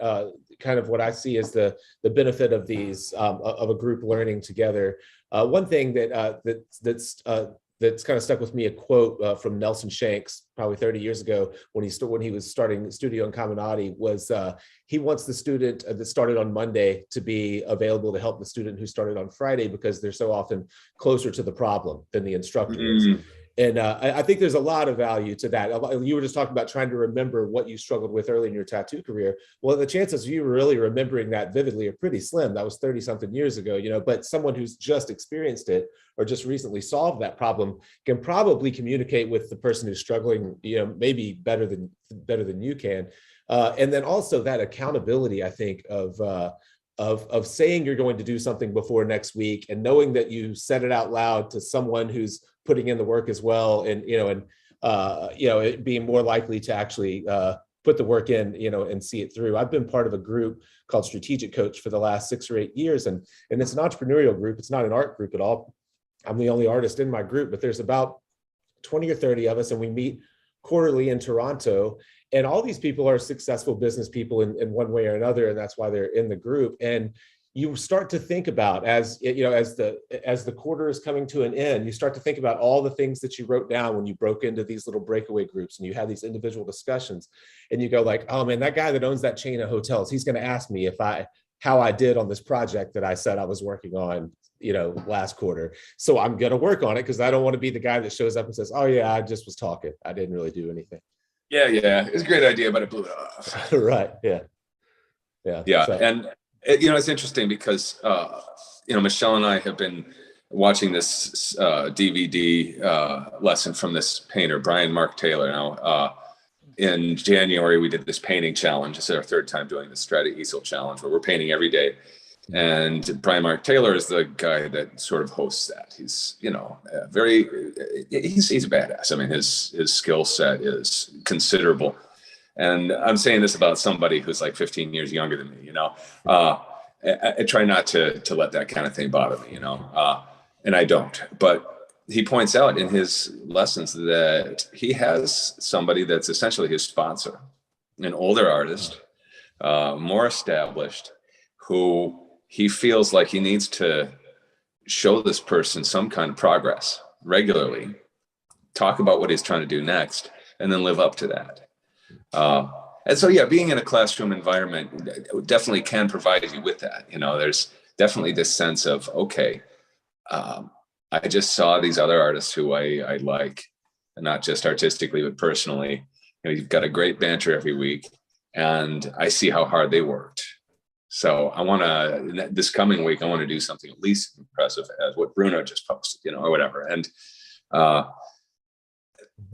Kind of what I see as the benefit of these of a group learning together. One thing that's kind of stuck with me, a quote from Nelson Shanks, probably 30 years ago, when he was starting Studio Incaminati, was he wants the student that started on Monday to be available to help the student who started on Friday, because they're so often closer to the problem than the instructor is. And I think there's a lot of value to that. You were just talking about trying to remember what you struggled with early in your tattoo career. Well, the chances of you really remembering that vividly are pretty slim. That was 30 something years ago, but someone who's just experienced it or just recently solved that problem can probably communicate with the person who's struggling, maybe better than you can. And then also that accountability, I think, of saying you're going to do something before next week, and knowing that you said it out loud to someone who's putting in the work as well, and it being more likely to actually put the work in, and see it through. I've been part of a group called Strategic Coach for the last 6 or 8 years, and it's an entrepreneurial group. It's not an art group at all. I'm the only artist in my group, but there's about 20 or 30 of us, and we meet quarterly in Toronto. And all these people are successful business people in one way or another, and that's why they're in the group. And you start to think about, as the quarter is coming to an end, you start to think about all the things that you wrote down when you broke into these little breakaway groups and you had these individual discussions, and you go like, oh man, that guy that owns that chain of hotels, he's going to ask me how I did on this project that I said I was working on, last quarter. So I'm going to work on it, because I don't want to be the guy that shows up and says, oh yeah, I just was talking, I didn't really do anything. Yeah, it's a great idea, but it blew it off. Right. Yeah. So. And it's interesting because Michelle and I have been watching this DVD lesson from this painter, Brian Mark Taylor. Now, in January, we did this painting challenge. This is our 3rd time doing the Strata Easel challenge, where we're painting every day. And Brian Mark Taylor is the guy that sort of hosts that. He's, he's a badass. I mean, his skill set is considerable. And I'm saying this about somebody who's like 15 years younger than me, I try not to let that kind of thing bother me, and I don't. But he points out in his lessons that he has somebody that's essentially his sponsor, an older artist, more established, who he feels like he needs to show this person some kind of progress regularly, talk about what he's trying to do next, and then live up to that. And so, being in a classroom environment definitely can provide you with that. There's definitely this sense of, okay, I just saw these other artists who I like, and not just artistically, but personally. You know, you've got a great banter every week, and I see how hard they worked. So I want to, this coming week, I want to do something at least impressive as what Bruno just posted, you know, or whatever. And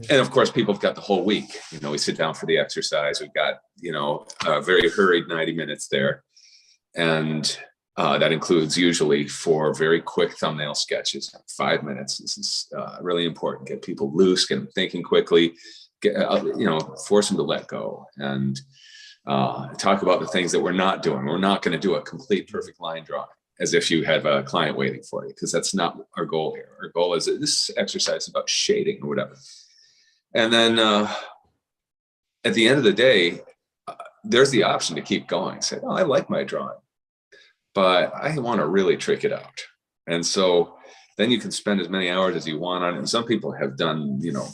of course, people have got the whole week. You know, we sit down for the exercise. We've got, you know, a very hurried 90 minutes there. And that includes usually 4 very quick thumbnail sketches, 5 minutes. This is really important. Get people loose, get them thinking quickly, get, you know, force them to let go, and talk about the things that we're not doing. We're not going to do a complete perfect line drawing as if you have a client waiting for you, because that's not our goal here. Our goal is that this exercise is about shading or whatever. And then at the end of the day, there's the option to keep going. Say, oh, I like my drawing, but I want to really trick it out. And so then you can spend as many hours as you want on it. And some people have done, you know,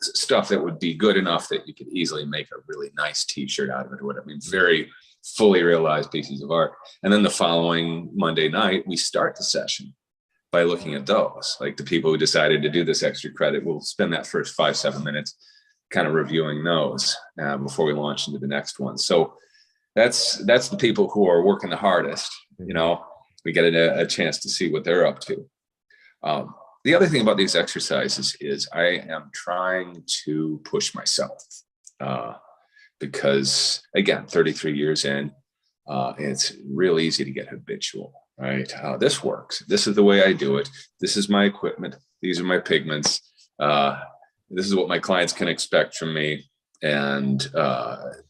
stuff that would be good enough that you could easily make a really nice t-shirt out of it or whatever. I mean, very fully realized pieces of art. And then the following Monday night, we start the session by looking at those. Like the people who decided to do this extra credit will spend that first 5-7 minutes kind of reviewing those before we launch into the next one. So that's the people who are working the hardest. You know, we get a chance to see what they're up to. The other thing about these exercises is I am trying to push myself because, again, 33 years in, it's real easy to get habitual, right? This works. This is the way I do it. This is my equipment. These are my pigments. This is what my clients can expect from me. And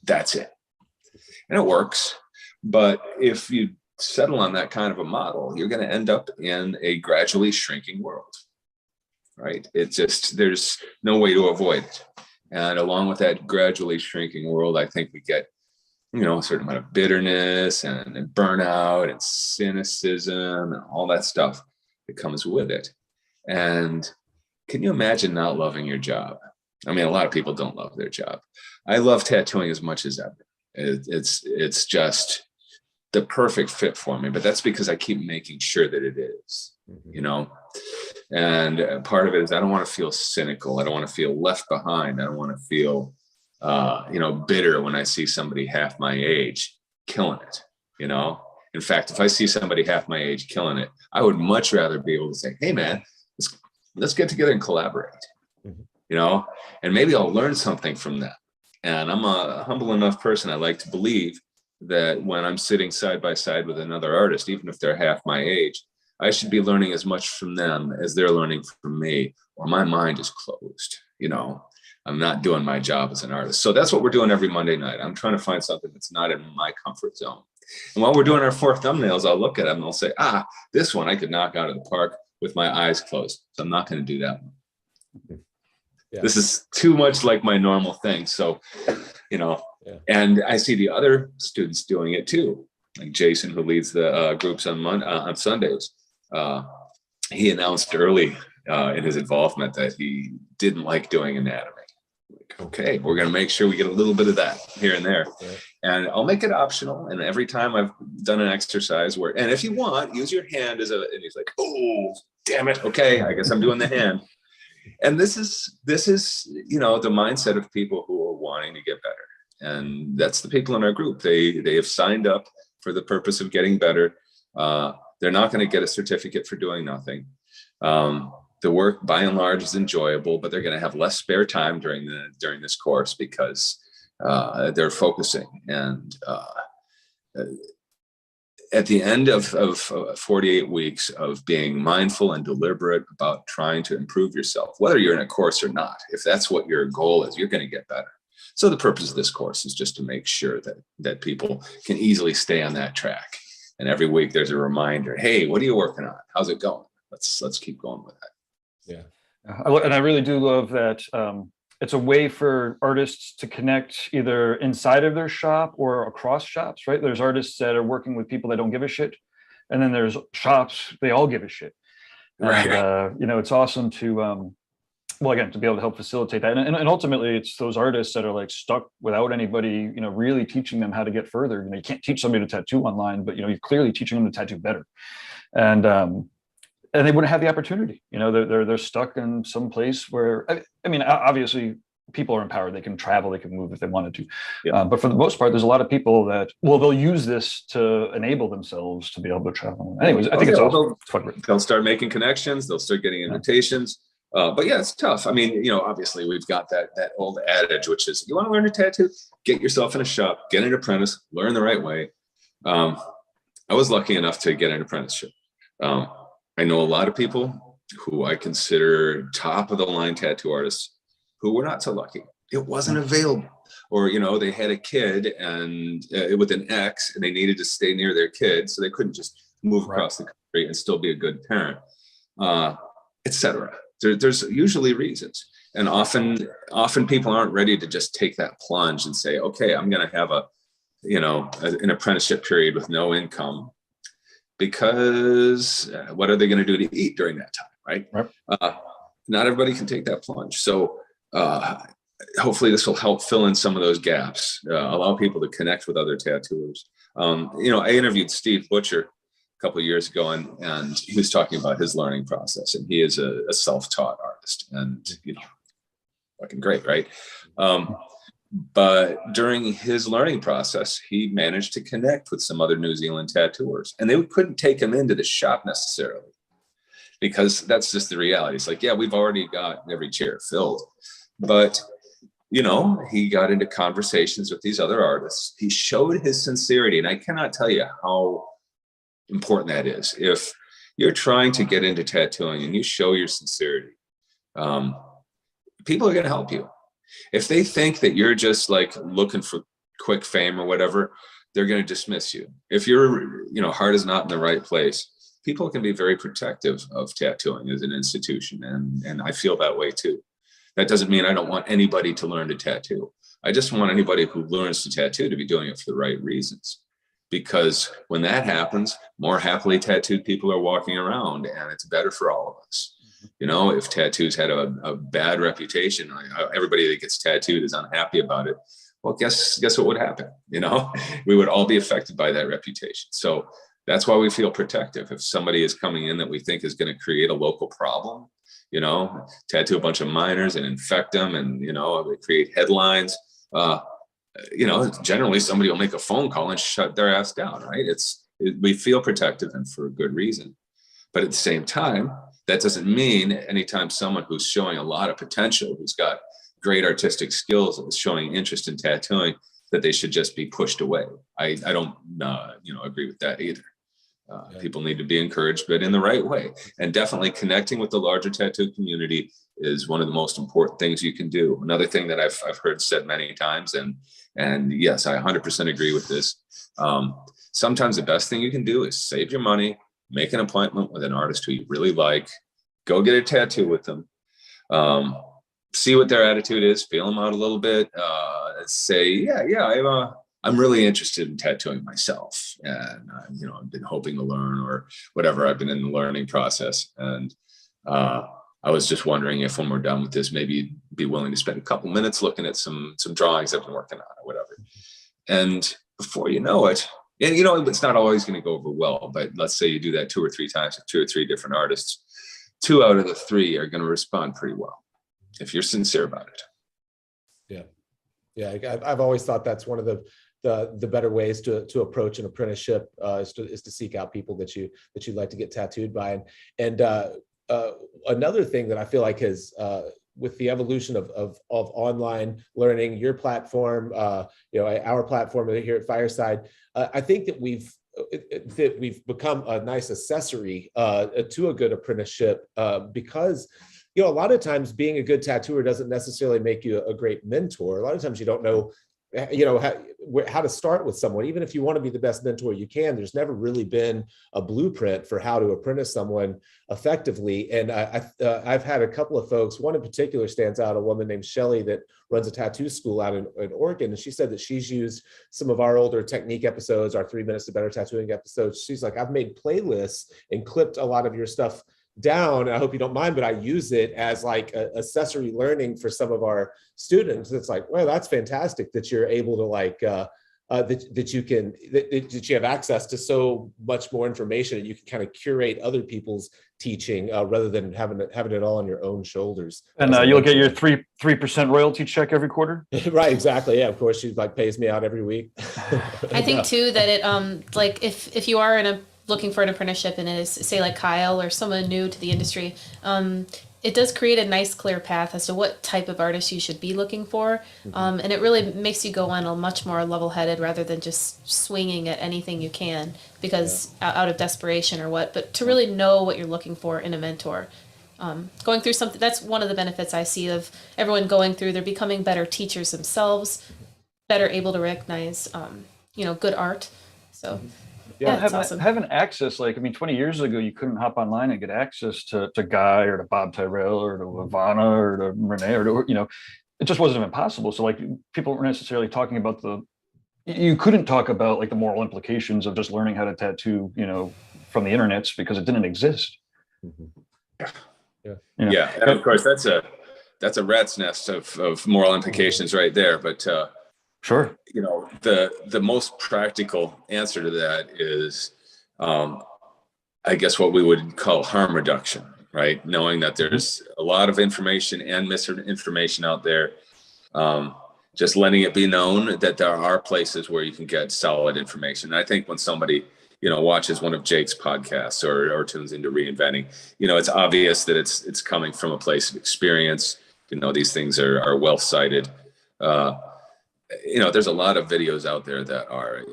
that's it. And it works. But if you settle on that kind of a model, you're going to end up in a gradually shrinking world, right? It's just, there's no way to avoid it. And along with that gradually shrinking world, I think we get, you know, a certain amount of bitterness and burnout and cynicism and all that stuff that comes with it. And can you imagine not loving your job? I mean, a lot of people don't love their job. I love tattooing as much as ever. It's just the perfect fit for me, but that's because I keep making sure that it is, you know. And part of it is I don't want to feel cynical. I don't want to feel left behind. I don't want to feel, you know, bitter when I see somebody half my age killing it, you know. In fact, if I see somebody half my age killing it, I would much rather be able to say, hey, man, let's get together and collaborate, you know, and maybe I'll learn something from them. And I'm a humble enough person. I like to believe that when I'm sitting side by side with another artist, even if they're half my age, I should be learning as much from them as they're learning from me, or my mind is closed. You know, I'm not doing my job as an artist. So that's what we're doing every Monday night. I'm trying to find something that's not in my comfort zone. And while we're doing our 4 thumbnails, I'll look at them and I'll say, this one I could knock out of the park with my eyes closed. So I'm not going to do that one. Yeah. This is too much like my normal thing. So, you know, and I see the other students doing it too. Like Jason, who leads the groups on Sundays. He announced early in his involvement that he didn't like doing anatomy. Like, okay, we're going to make sure we get a little bit of that here and there. Yeah. And I'll make it optional. And every time I've done an exercise where, and if you want, use your hand as and he's like, oh, damn it. Okay, I guess I'm doing the hand. And this is, you know, the mindset of people who are wanting to get better. And that's the people in our group. They have signed up for the purpose of getting better. They're not going to get a certificate for doing nothing. The work by and large is enjoyable, but they're going to have less spare time during this course because they're focusing. And at the end of 48 weeks of being mindful and deliberate about trying to improve yourself, whether you're in a course or not, if that's what your goal is, you're going to get better. So the purpose of this course is just to make sure that people can easily stay on that track. And every week there's a reminder, hey, what are you working on? How's it going? Let's keep going with that. Yeah. And I really do love that it's a way for artists to connect either inside of their shop or across shops, right? There's artists that are working with people that don't give a shit. And then there's shops, they all give a shit. Right. And, you know, it's awesome to, well, again, to be able to help facilitate that. And ultimately it's those artists that are like stuck without anybody, you know, really teaching them how to get further. You know, you can't teach somebody to tattoo online, but, you know, you're clearly teaching them to tattoo better. And and they wouldn't have the opportunity. You know, they're stuck in some place where, I mean, obviously people are empowered. They can travel, they can move if they wanted to. Yeah. But for the most part, there's a lot of people that, well, they'll use this to enable themselves to be able to travel. Anyways, I think it's awesome. They'll start making connections. They'll start getting invitations. But yeah, it's tough. I mean, you know, obviously we've got that old adage, which is, you want to learn a tattoo, get yourself in a shop, get an apprentice, learn the right way. I was lucky enough to get an apprenticeship. I know a lot of people who I consider top of the line tattoo artists who were not so lucky. It wasn't available, or, you know, they had a kid and with an ex and they needed to stay near their kid. So they couldn't just move across the country and still be a good parent, etc. There's usually reasons. And often people aren't ready to just take that plunge and say, okay, I'm going to have an apprenticeship period with no income, because what are they going to do to eat during that time? Right. Not everybody can take that plunge. So hopefully this will help fill in some of those gaps, allow people to connect with other tattooers. I interviewed Steve Butcher a couple of years ago, and he was talking about his learning process, and he is a self-taught artist, and, you know, fucking great. Right. But during his learning process, he managed to connect with some other New Zealand tattooers, and they couldn't take him into the shop necessarily, because that's just the reality. It's like, yeah, we've already got every chair filled, but, you know, he got into conversations with these other artists. He showed his sincerity, and I cannot tell you how important that is. If you're trying to get into tattooing and you show your sincerity, people are going to help you. If they think that you're just like looking for quick fame or whatever, they're going to dismiss you. If your, heart is not in the right place, people can be very protective of tattooing as an institution. And I feel that way too. That doesn't mean I don't want anybody to learn to tattoo. I just want anybody who learns to tattoo to be doing it for the right reasons. Because when that happens, more happily tattooed people are walking around, and it's better for all of us. You know, if tattoos had a bad reputation, everybody that gets tattooed is unhappy about it. Well, guess what would happen? You know, we would all be affected by that reputation. So that's why we feel protective. If somebody is coming in that we think is going to create a local problem, tattoo a bunch of minors and infect them, and, create headlines, generally somebody will make a phone call and shut their ass down, right? We feel protective, and for a good reason. But at the same time, that doesn't mean anytime someone who's showing a lot of potential, who's got great artistic skills, and is showing interest in tattooing, that they should just be pushed away. I don't, agree with that either. People need to be encouraged, but in the right way. And definitely connecting with the larger tattoo community is one of the most important things you can do. Another thing that I've heard said many times, and yes, I 100% agree with this. Sometimes the best thing you can do is save your money, make an appointment with an artist who you really like, go get a tattoo with them, see what their attitude is, feel them out a little bit, say, I'm really interested in tattooing myself, and I've been hoping to learn, or whatever. I've been in the learning process, and I was just wondering if, when we're done with this, maybe you'd be willing to spend a couple minutes looking at some drawings I've been working on, or whatever. And before you know it, and it's not always going to go over well, but let's say you do that 2 or 3 times with 2 or 3 different artists, 2 out of the 3 are going to respond pretty well if you're sincere about it. Yeah. I've always thought that's one of the better ways to approach an apprenticeship, is to seek out people that you'd like to get tattooed by. And another thing that I feel like has, with the evolution of online learning, your platform, our platform here at Fireside, I think that we've become a nice accessory to a good apprenticeship, because a lot of times being a good tattooer doesn't necessarily make you a great mentor. A lot of times you don't know how to start with someone. Even if you want to be the best mentor you can, there's never really been a blueprint for how to apprentice someone effectively. And I've had a couple of folks, one in particular stands out, a woman named Shelly that runs a tattoo school out in Oregon. And she said that she's used some of our older technique episodes, our 3 Minutes to Better Tattooing episodes. She's like, I've made playlists and clipped a lot of your stuff down. I hope you don't mind, but I use it as like accessory learning for some of our students. It's like, well, that's fantastic that you're able to that you have access to so much more information, and you can kind of curate other people's teaching rather than having it all on your own shoulders. And you'll get your 3% royalty check every quarter. Right, exactly. Yeah, of course, she like pays me out every week. I think too that it like if you are looking for an apprenticeship and it is, say, like Kyle or someone new to the industry, it does create a nice clear path as to what type of artist you should be looking for. And it really makes you go on a much more level-headed rather than just swinging at anything you can because out of desperation or what, but to really know what you're looking for in a mentor. Going through something, that's one of the benefits I see of everyone going through. They're becoming better teachers themselves, better able to recognize, good art. So having access, 20 years ago, you couldn't hop online and get access to Guy or to Bob Tyrell or to Ivana or to Renee or to, it just wasn't even possible. So people weren't necessarily talking about you couldn't talk about the moral implications of just learning how to tattoo, from the internets because it didn't exist. Yeah. And of course that's a rat's nest of moral implications right there. But, sure. The most practical answer to that is, I guess what we would call harm reduction, right? Knowing that there's a lot of information and misinformation out there. Just letting it be known that there are places where you can get solid information. And I think when somebody, watches one of Jake's podcasts or tunes into Reinventing, it's obvious that it's coming from a place of experience. These things are well cited. There's a lot of videos out there that are,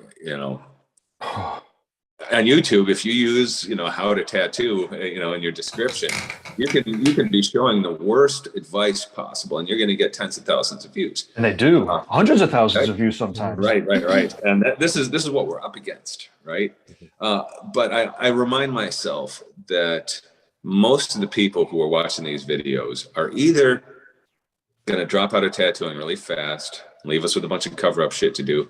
on YouTube, if you use, how to tattoo, in your description, you can be showing the worst advice possible and you're going to get tens of thousands of views. And they do hundreds of thousands of views sometimes. Right. And this is what we're up against. Right. But I remind myself that most of the people who are watching these videos are either going to drop out of tattooing really fast, leave us with a bunch of cover-up shit to do,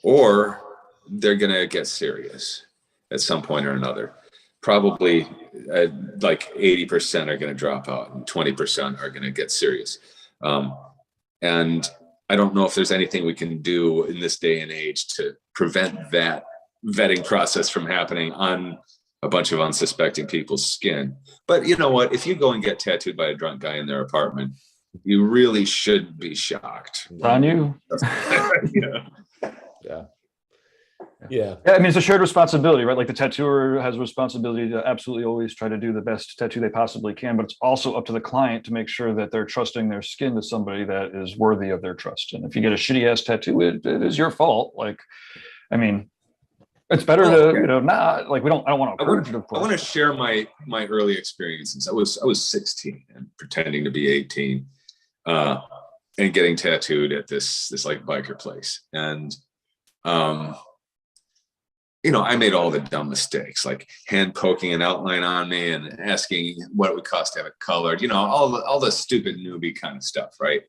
or they're going to get serious at some point or another. Probably 80% are going to drop out and 20% are going to get serious. And I don't know if there's anything we can do in this day and age to prevent that vetting process from happening on a bunch of unsuspecting people's skin. But you know what? If you go and get tattooed by a drunk guy in their apartment, you really should be shocked. On you. Yeah. I mean, it's a shared responsibility, right? Like the tattooer has a responsibility to absolutely always try to do the best tattoo they possibly can, but it's also up to the client to make sure that they're trusting their skin to somebody that is worthy of their trust. And if you get a shitty ass tattoo, it is your fault. It's better to, not I don't want to encourage it, of course. I want to share my early experiences. I was 16 and pretending to be 18 and getting tattooed at this biker place. And, I made all the dumb mistakes, like hand poking an outline on me and asking what it would cost to have it colored, all the stupid newbie kind of stuff. Right.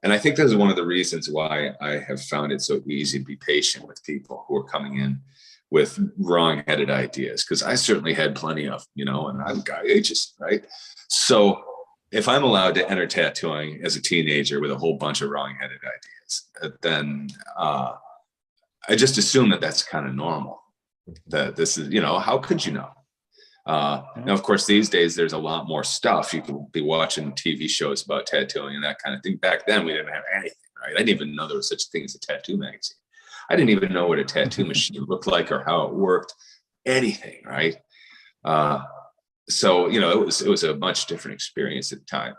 And I think this is one of the reasons why I have found it so easy to be patient with people who are coming in with wrong-headed ideas, because I certainly had plenty of, and I'm ageist, right? So if I'm allowed to enter tattooing as a teenager with a whole bunch of wrong-headed ideas, then I just assume that that's kind of normal. That this is, how could you know? Now, of course, these days there's a lot more stuff. You could be watching TV shows about tattooing and that kind of thing. Back then, we didn't have anything, right? I didn't even know there was such a thing as a tattoo magazine. I didn't even know what a tattoo machine looked like or how it worked. Anything, right? So it was a much different experience at the time.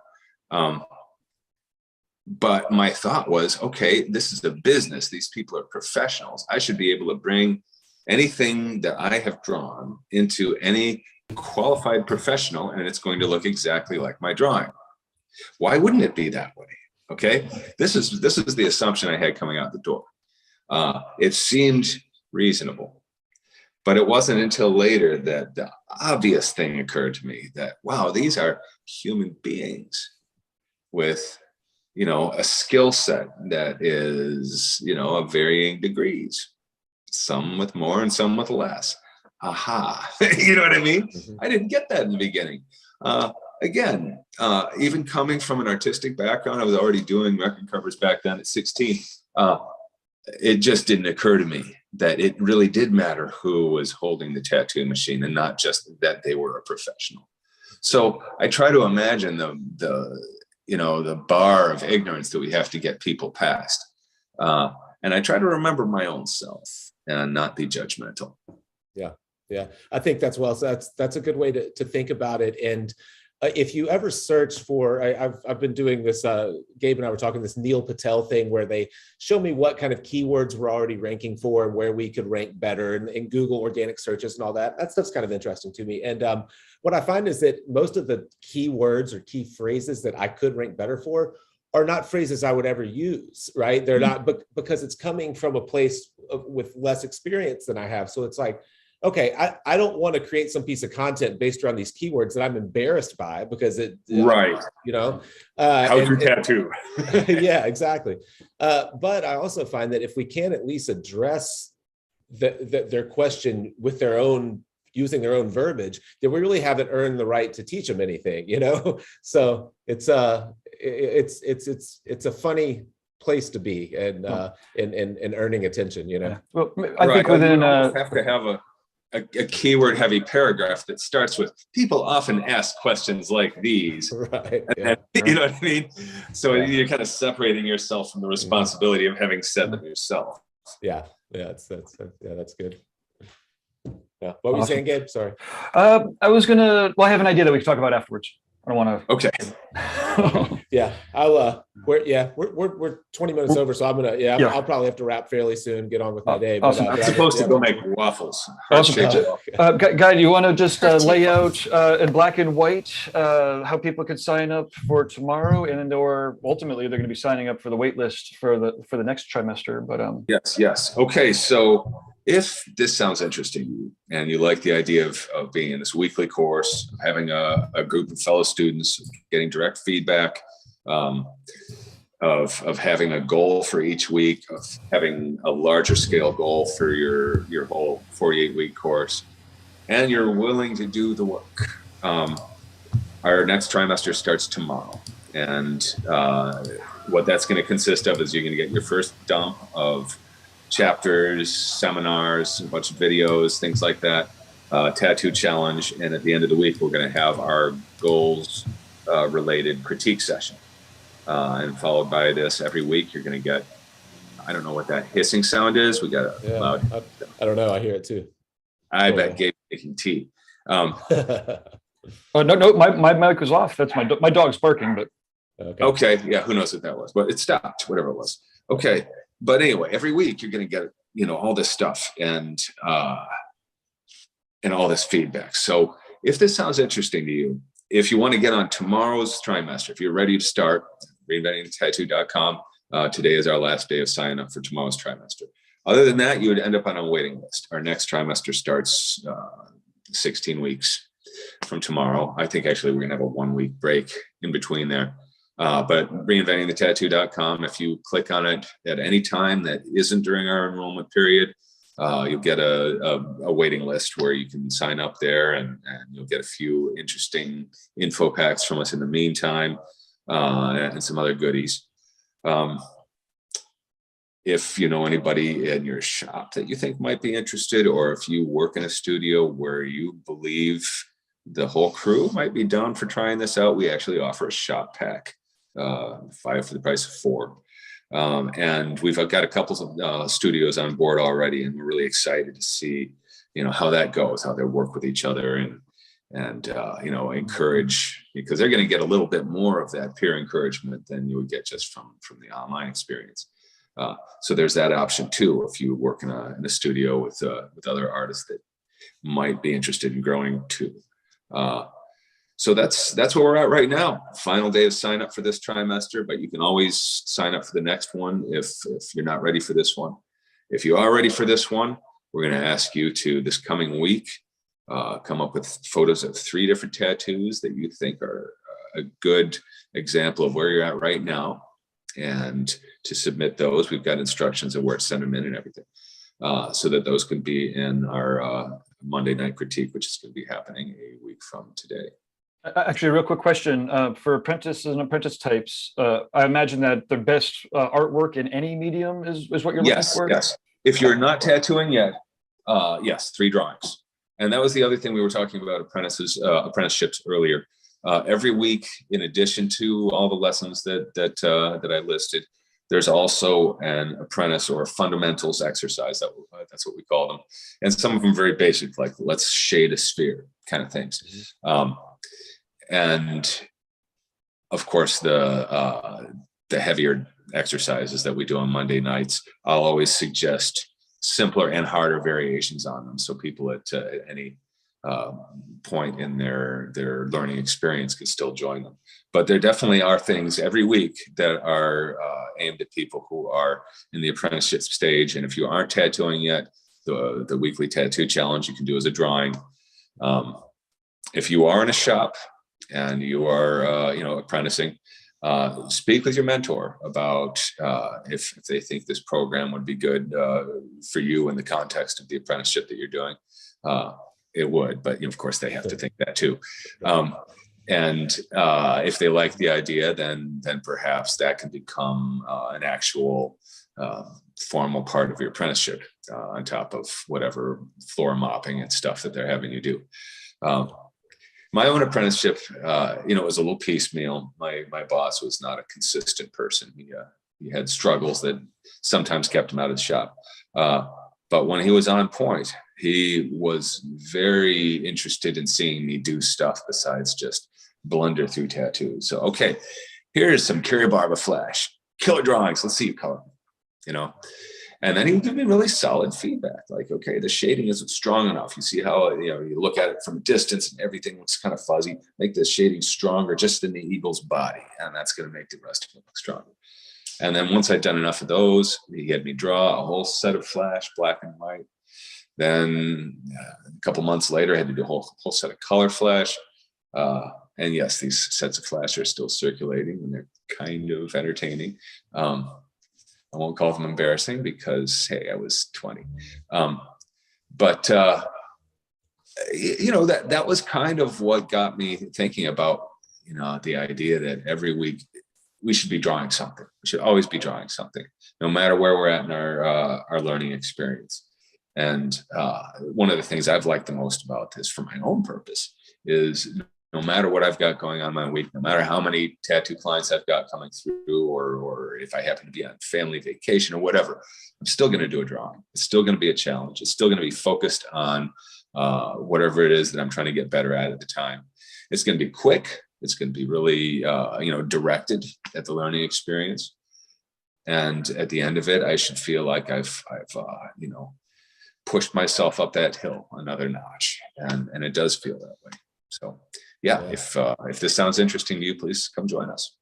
But my thought was, okay, this is a business. These people are professionals. I should be able to bring anything that I have drawn into any qualified professional, and it's going to look exactly like my drawing. Why wouldn't it be that way? Okay, this is the assumption I had coming out the door. It seemed reasonable, but it wasn't until later that the obvious thing occurred to me that, wow, these are human beings with a skill set that is of varying degrees, some with more and some with less. Aha. You know what I mean? Mm-hmm. I didn't get that in the beginning. Again, even coming from an artistic background, I was already doing record covers back then at 16. it just didn't occur to me that it really did matter who was holding the tattoo machine and not just that they were a professional. So I try to imagine the bar of ignorance that we have to get people past. And I try to remember my own self and not be judgmental. Yeah, I think that's well. So that's a good way to think about it. And if you ever search for, I've been doing this. Gabe and I were talking this Neil Patel thing where they show me what kind of keywords we're already ranking for and where we could rank better, and Google organic searches and all that. That stuff's kind of interesting to me. And what I find is that most of the keywords or key phrases that I could rank better for are not phrases I would ever use, right? They're not, but because it's coming from a place with less experience than I have. So it's like, okay, I don't want to create some piece of content based around these keywords that I'm embarrassed by because Right. How's your tattoo? Yeah, exactly. But I also find that if we can at least address their question with using their own verbiage, then we really haven't earned the right to teach them anything, So it's a funny place to be and earning attention, Well, I think within have to have a keyword heavy paragraph that starts with people often ask questions like these, right? Yeah. You know what I mean? So you're kind of separating yourself from the responsibility of having said them yourself. That's good. Yeah, what were you saying, Gabe? Sorry. I was gonna. Well, I have an idea that we can talk about afterwards. I don't want to. Okay. Yeah, we're 20 minutes over, so I'm gonna. I'll probably have to wrap fairly soon. Get on with my day. Awesome. I'm supposed to go make waffles. Awesome. Guy, do you want to just lay out in black and white how people could sign up for tomorrow, and or ultimately they're going to be signing up for the wait list for the next trimester? But Yes. Okay, so if this sounds interesting to you and you like the idea of being in this weekly course, having a group of fellow students, getting direct feedback, of having a goal for each week, of having a larger scale goal for your whole 48-week course, and you're willing to do the work, our next trimester starts tomorrow. And what that's going to consist of is you're going to get your first dump of chapters, seminars, a bunch of videos, things like that, tattoo challenge. And at the end of the week, we're going to have our goals related critique session. And followed by this every week, you're going to get, I don't know what that hissing sound is. We got a loud. I don't know. I hear it too. I bet Gabe making tea. Oh, no, my mic was off. That's my dog's barking, but. Okay. Yeah. Who knows what that was, but it stopped, whatever it was. Okay. But anyway, every week you're going to get, all this stuff and all this feedback. So if this sounds interesting to you, if you want to get on tomorrow's trimester, if you're ready to start, reinventingthetattoo.com. Today is our last day of sign up for tomorrow's trimester. Other than that, you would end up on a waiting list. Our next trimester starts 16 weeks from tomorrow. I think actually we're going to have a 1-week break in between there. But reinventingthetattoo.com, if you click on it at any time that isn't during our enrollment period, you'll get a waiting list where you can sign up there, and you'll get a few interesting info packs from us in the meantime, and some other goodies. If you know anybody in your shop that you think might be interested, or if you work in a studio where you believe the whole crew might be down for trying this out, we actually offer a shop pack, 5 for the price of 4. And we've got a couple of studios on board already, and we're really excited to see, how that goes, how they work with each other and encourage, because they're going to get a little bit more of that peer encouragement than you would get just from the online experience. So there's that option too, if you work in a studio with other artists that might be interested in growing too. So that's where we're at right now. Final day of sign up for this trimester, but you can always sign up for the next one if you're not ready for this one. If you are ready for this one, we're going to ask you to, this coming week, come up with photos of 3 different tattoos that you think are a good example of where you're at right now. And to submit those, we've got instructions of where to send them in and everything, so that those can be in our Monday night critique, which is going to be happening a week from today. Actually, a real quick question for apprentices and apprentice types. I imagine that the best artwork in any medium is what you're looking for. Yes. If you're not tattooing yet, yes, 3 drawings. And that was the other thing we were talking about apprenticeships earlier. Every week, in addition to all the lessons that I listed, there's also an apprentice or fundamentals exercise. That's what we call them. And some of them very basic, like let's shade a sphere kind of things. And of course, the heavier exercises that we do on Monday nights, I'll always suggest simpler and harder variations on them, so people at any point in their learning experience can still join them. But there definitely are things every week that are aimed at people who are in the apprenticeship stage. And if you aren't tattooing yet, the weekly tattoo challenge you can do as a drawing. If you are in a shop and you are apprenticing, speak with your mentor about if they think this program would be good for you in the context of the apprenticeship that you're doing. It would, but of course they have to think that too. And if they like the idea, then perhaps that can become an actual formal part of your apprenticeship on top of whatever floor mopping and stuff that they're having you do. My own apprenticeship, was a little piecemeal. My boss was not a consistent person. He had struggles that sometimes kept him out of the shop. But when he was on point, he was very interested in seeing me do stuff besides just blunder through tattoos. So, okay, here's some Carrie Barber flash, killer drawings. Let's see you color, And then he would give me really solid feedback, like, okay, the shading isn't strong enough. You see how, you look at it from a distance and everything looks kind of fuzzy. Make the shading stronger just in the eagle's body, and that's going to make the rest of it look stronger. And then once I'd done enough of those, he had me draw a whole set of flash, black and white. Then a couple months later, I had to do a whole set of color flash. And yes, these sets of flash are still circulating, and they're kind of entertaining. I won't call them embarrassing because, hey, I was 20. But that was kind of what got me thinking about, the idea that every week we should be drawing something. We should always be drawing something, no matter where we're at in our learning experience. And one of the things I've liked the most about this for my own purpose is no matter what I've got going on my week, no matter how many tattoo clients I've got coming through, or if I happen to be on family vacation or whatever, I'm still going to do a drawing. It's still going to be a challenge. It's still going to be focused on whatever it is that I'm trying to get better at the time. It's going to be quick. It's going to be really, directed at the learning experience. And at the end of it, I should feel like I've pushed myself up that hill another notch. And it does feel that way. So, yeah. If this sounds interesting to you, please come join us.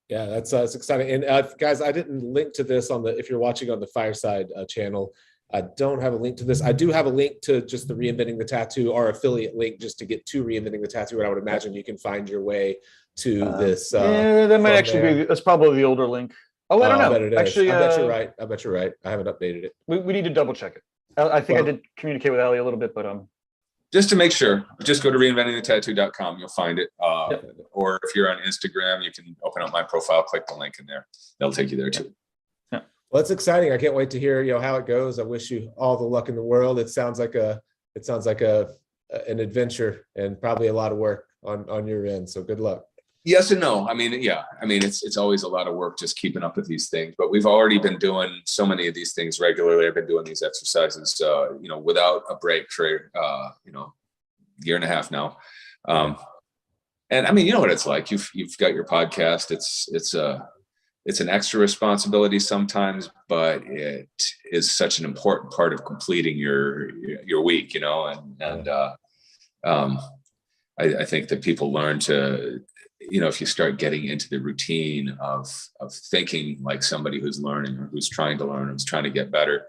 Yeah, that's exciting. And guys, I didn't link to this if you're watching on the Fireside channel. I don't have a link to this. I do have a link to just the Reinventing the Tattoo, our affiliate link, just to get to Reinventing the Tattoo. And I would imagine you can find your way to this. That might actually be, that's probably the older link. Oh, I don't know. I bet it is. Actually, I bet you're right. I bet you're right. I haven't updated it. We need to double check it. I think I did communicate with Ali a little bit, but just to make sure, just go to reinventingthetattoo.com. You'll find it. Or if you're on Instagram, you can open up my profile, click the link in there. That'll take you there too. Well, it's exciting. I can't wait to hear, how it goes. I wish you all the luck in the world. It sounds like an adventure and probably a lot of work on your end. So good luck. Yes and no. It's always a lot of work just keeping up with these things, but we've already been doing so many of these things regularly. I've been doing these exercises, without a break for, year and a half now. And you know what it's like. You've got your podcast. It's an extra responsibility sometimes, but it is such an important part of completing your week, I think that people learn to, if you start getting into the routine of thinking like somebody who's learning or who's trying to learn, who's trying to get better,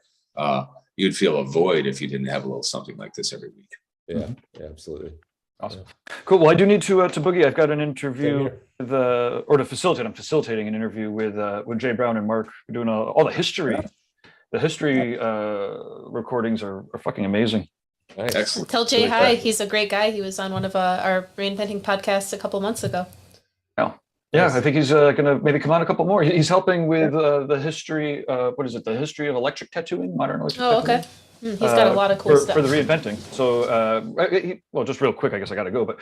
you'd feel a void if you didn't have a little something like this every week. Yeah, absolutely. Awesome. Cool. Well, I do need to boogie. I've got an interview to facilitate. I'm facilitating an interview with Jay Brown and Mark. We're doing all the history. The history recordings are fucking amazing. Nice. Excellent. Tell Jay Really hi. fast. He's a great guy. He was on one of our reinventing podcasts a couple months ago. Yeah, Nice. I think he's going to maybe come on a couple more. He's helping with the history. What is it? The history of electric tattooing, modern electric Oh, tattooing. okay. He's got a lot of cool stuff. For the reinventing. So, well, just real quick, I guess I got to go. But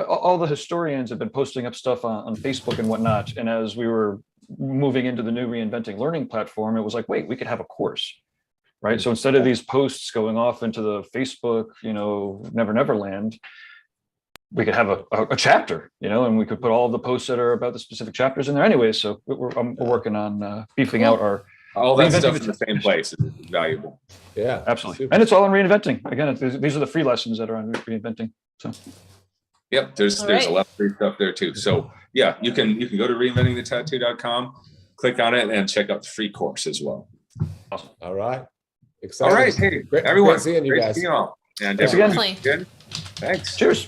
all the historians have been posting up stuff on Facebook and whatnot. And as we were moving into the new reinventing learning platform, it was like, wait, we could have a course, right? So instead of these posts going off into the Facebook, Never Land, we could have a chapter, and we could put all of the posts that are about the specific chapters in there anyway. So we're working on beefing out our All that reinventing stuff in the same place is valuable. Yeah. absolutely, Super. and it's all in reinventing. Again, these are the free lessons that are on reinventing. So Yep, there's All a right. lot of free stuff there too. So yeah, you can go to reinventingthetattoo.com, click on it, and check out the free course as well. awesome. All right. Exciting. All right, hey Great- everyone, great seeing you great guys. to see you all. And Thanks everyone, again. good. Thanks. Cheers.